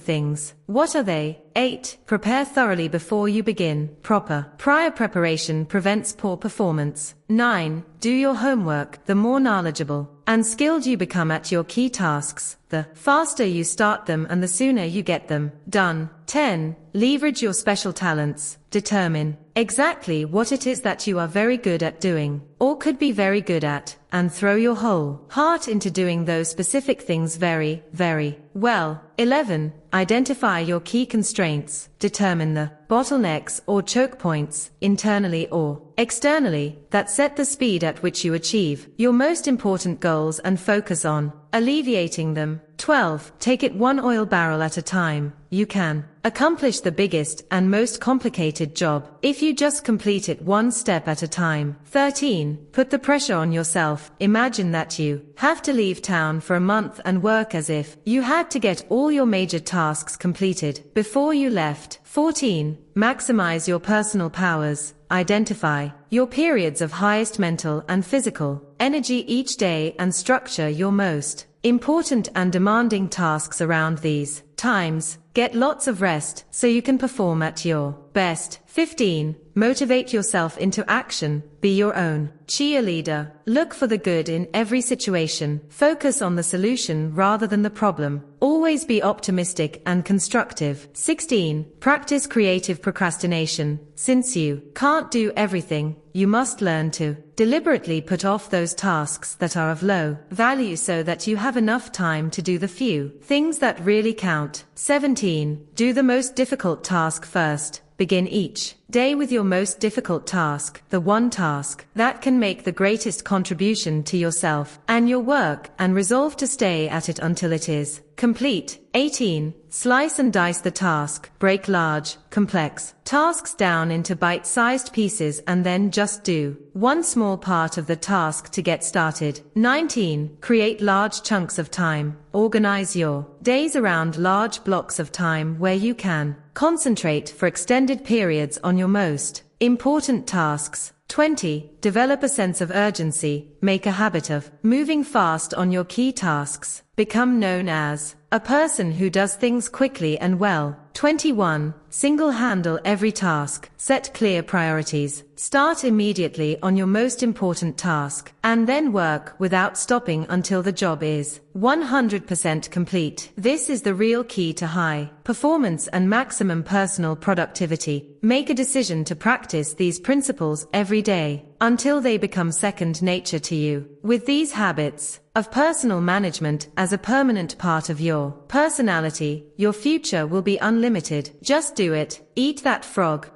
things. What are they? 8. Prepare thoroughly before you begin. Proper prior preparation prevents poor performance. 9. Do your homework. The more knowledgeable and skilled you become at your key tasks, the faster you start them and the sooner you get them done. 10. Leverage your special talents. Determine exactly what it is that you are very good at doing, or could be very good at, and throw your whole heart into doing those specific things very, very well. 11. Identify your key constraints. Determine the bottlenecks or choke points, internally or externally, that set the speed at which you achieve your most important goals and focus on alleviating them. 12. Take it one oil barrel at a time. You can accomplish the biggest and most complicated job if you just complete it one step at a time. 13. Put the pressure on yourself. Imagine that you have to leave town for a month and work as if you had to get all your major tasks completed before you left. 14. Maximize your personal powers. Identify your periods of highest mental and physical energy each day and structure your most important and demanding tasks around these times. Get lots of rest so you can perform at your best. 15. Motivate yourself into action. Be your own cheerleader. Look for the good in every situation. Focus on the solution rather than the problem. Always be optimistic and constructive. 16. Practice creative procrastination. Since you can't do everything, you must learn to deliberately put off those tasks that are of low value so that you have enough time to do the few things that really count. 17. Do the most difficult task first. Begin each day with your most difficult task, the one task that can make the greatest contribution to yourself and your work, and resolve to stay at it until it is complete. 18. Slice and dice the task. Break large, complex tasks down into bite-sized pieces and then just do one small part of the task to get started. 19. Create large chunks of time. Organize your days around large blocks of time where you can concentrate for extended periods on your most important tasks. 20. Develop a sense of urgency. Make a habit of moving fast on your key tasks. Become known as a person who does things quickly and well. 21. Single-handle every task. Set clear priorities. Start immediately on your most important task, and then work without stopping until the job is 100% complete. This is the real key to high performance and maximum personal productivity. Make a decision to practice these principles every day until they become second nature to you. With these habits of personal management as a permanent part of your personality, your future will be unlimited. Just do it. Eat that frog.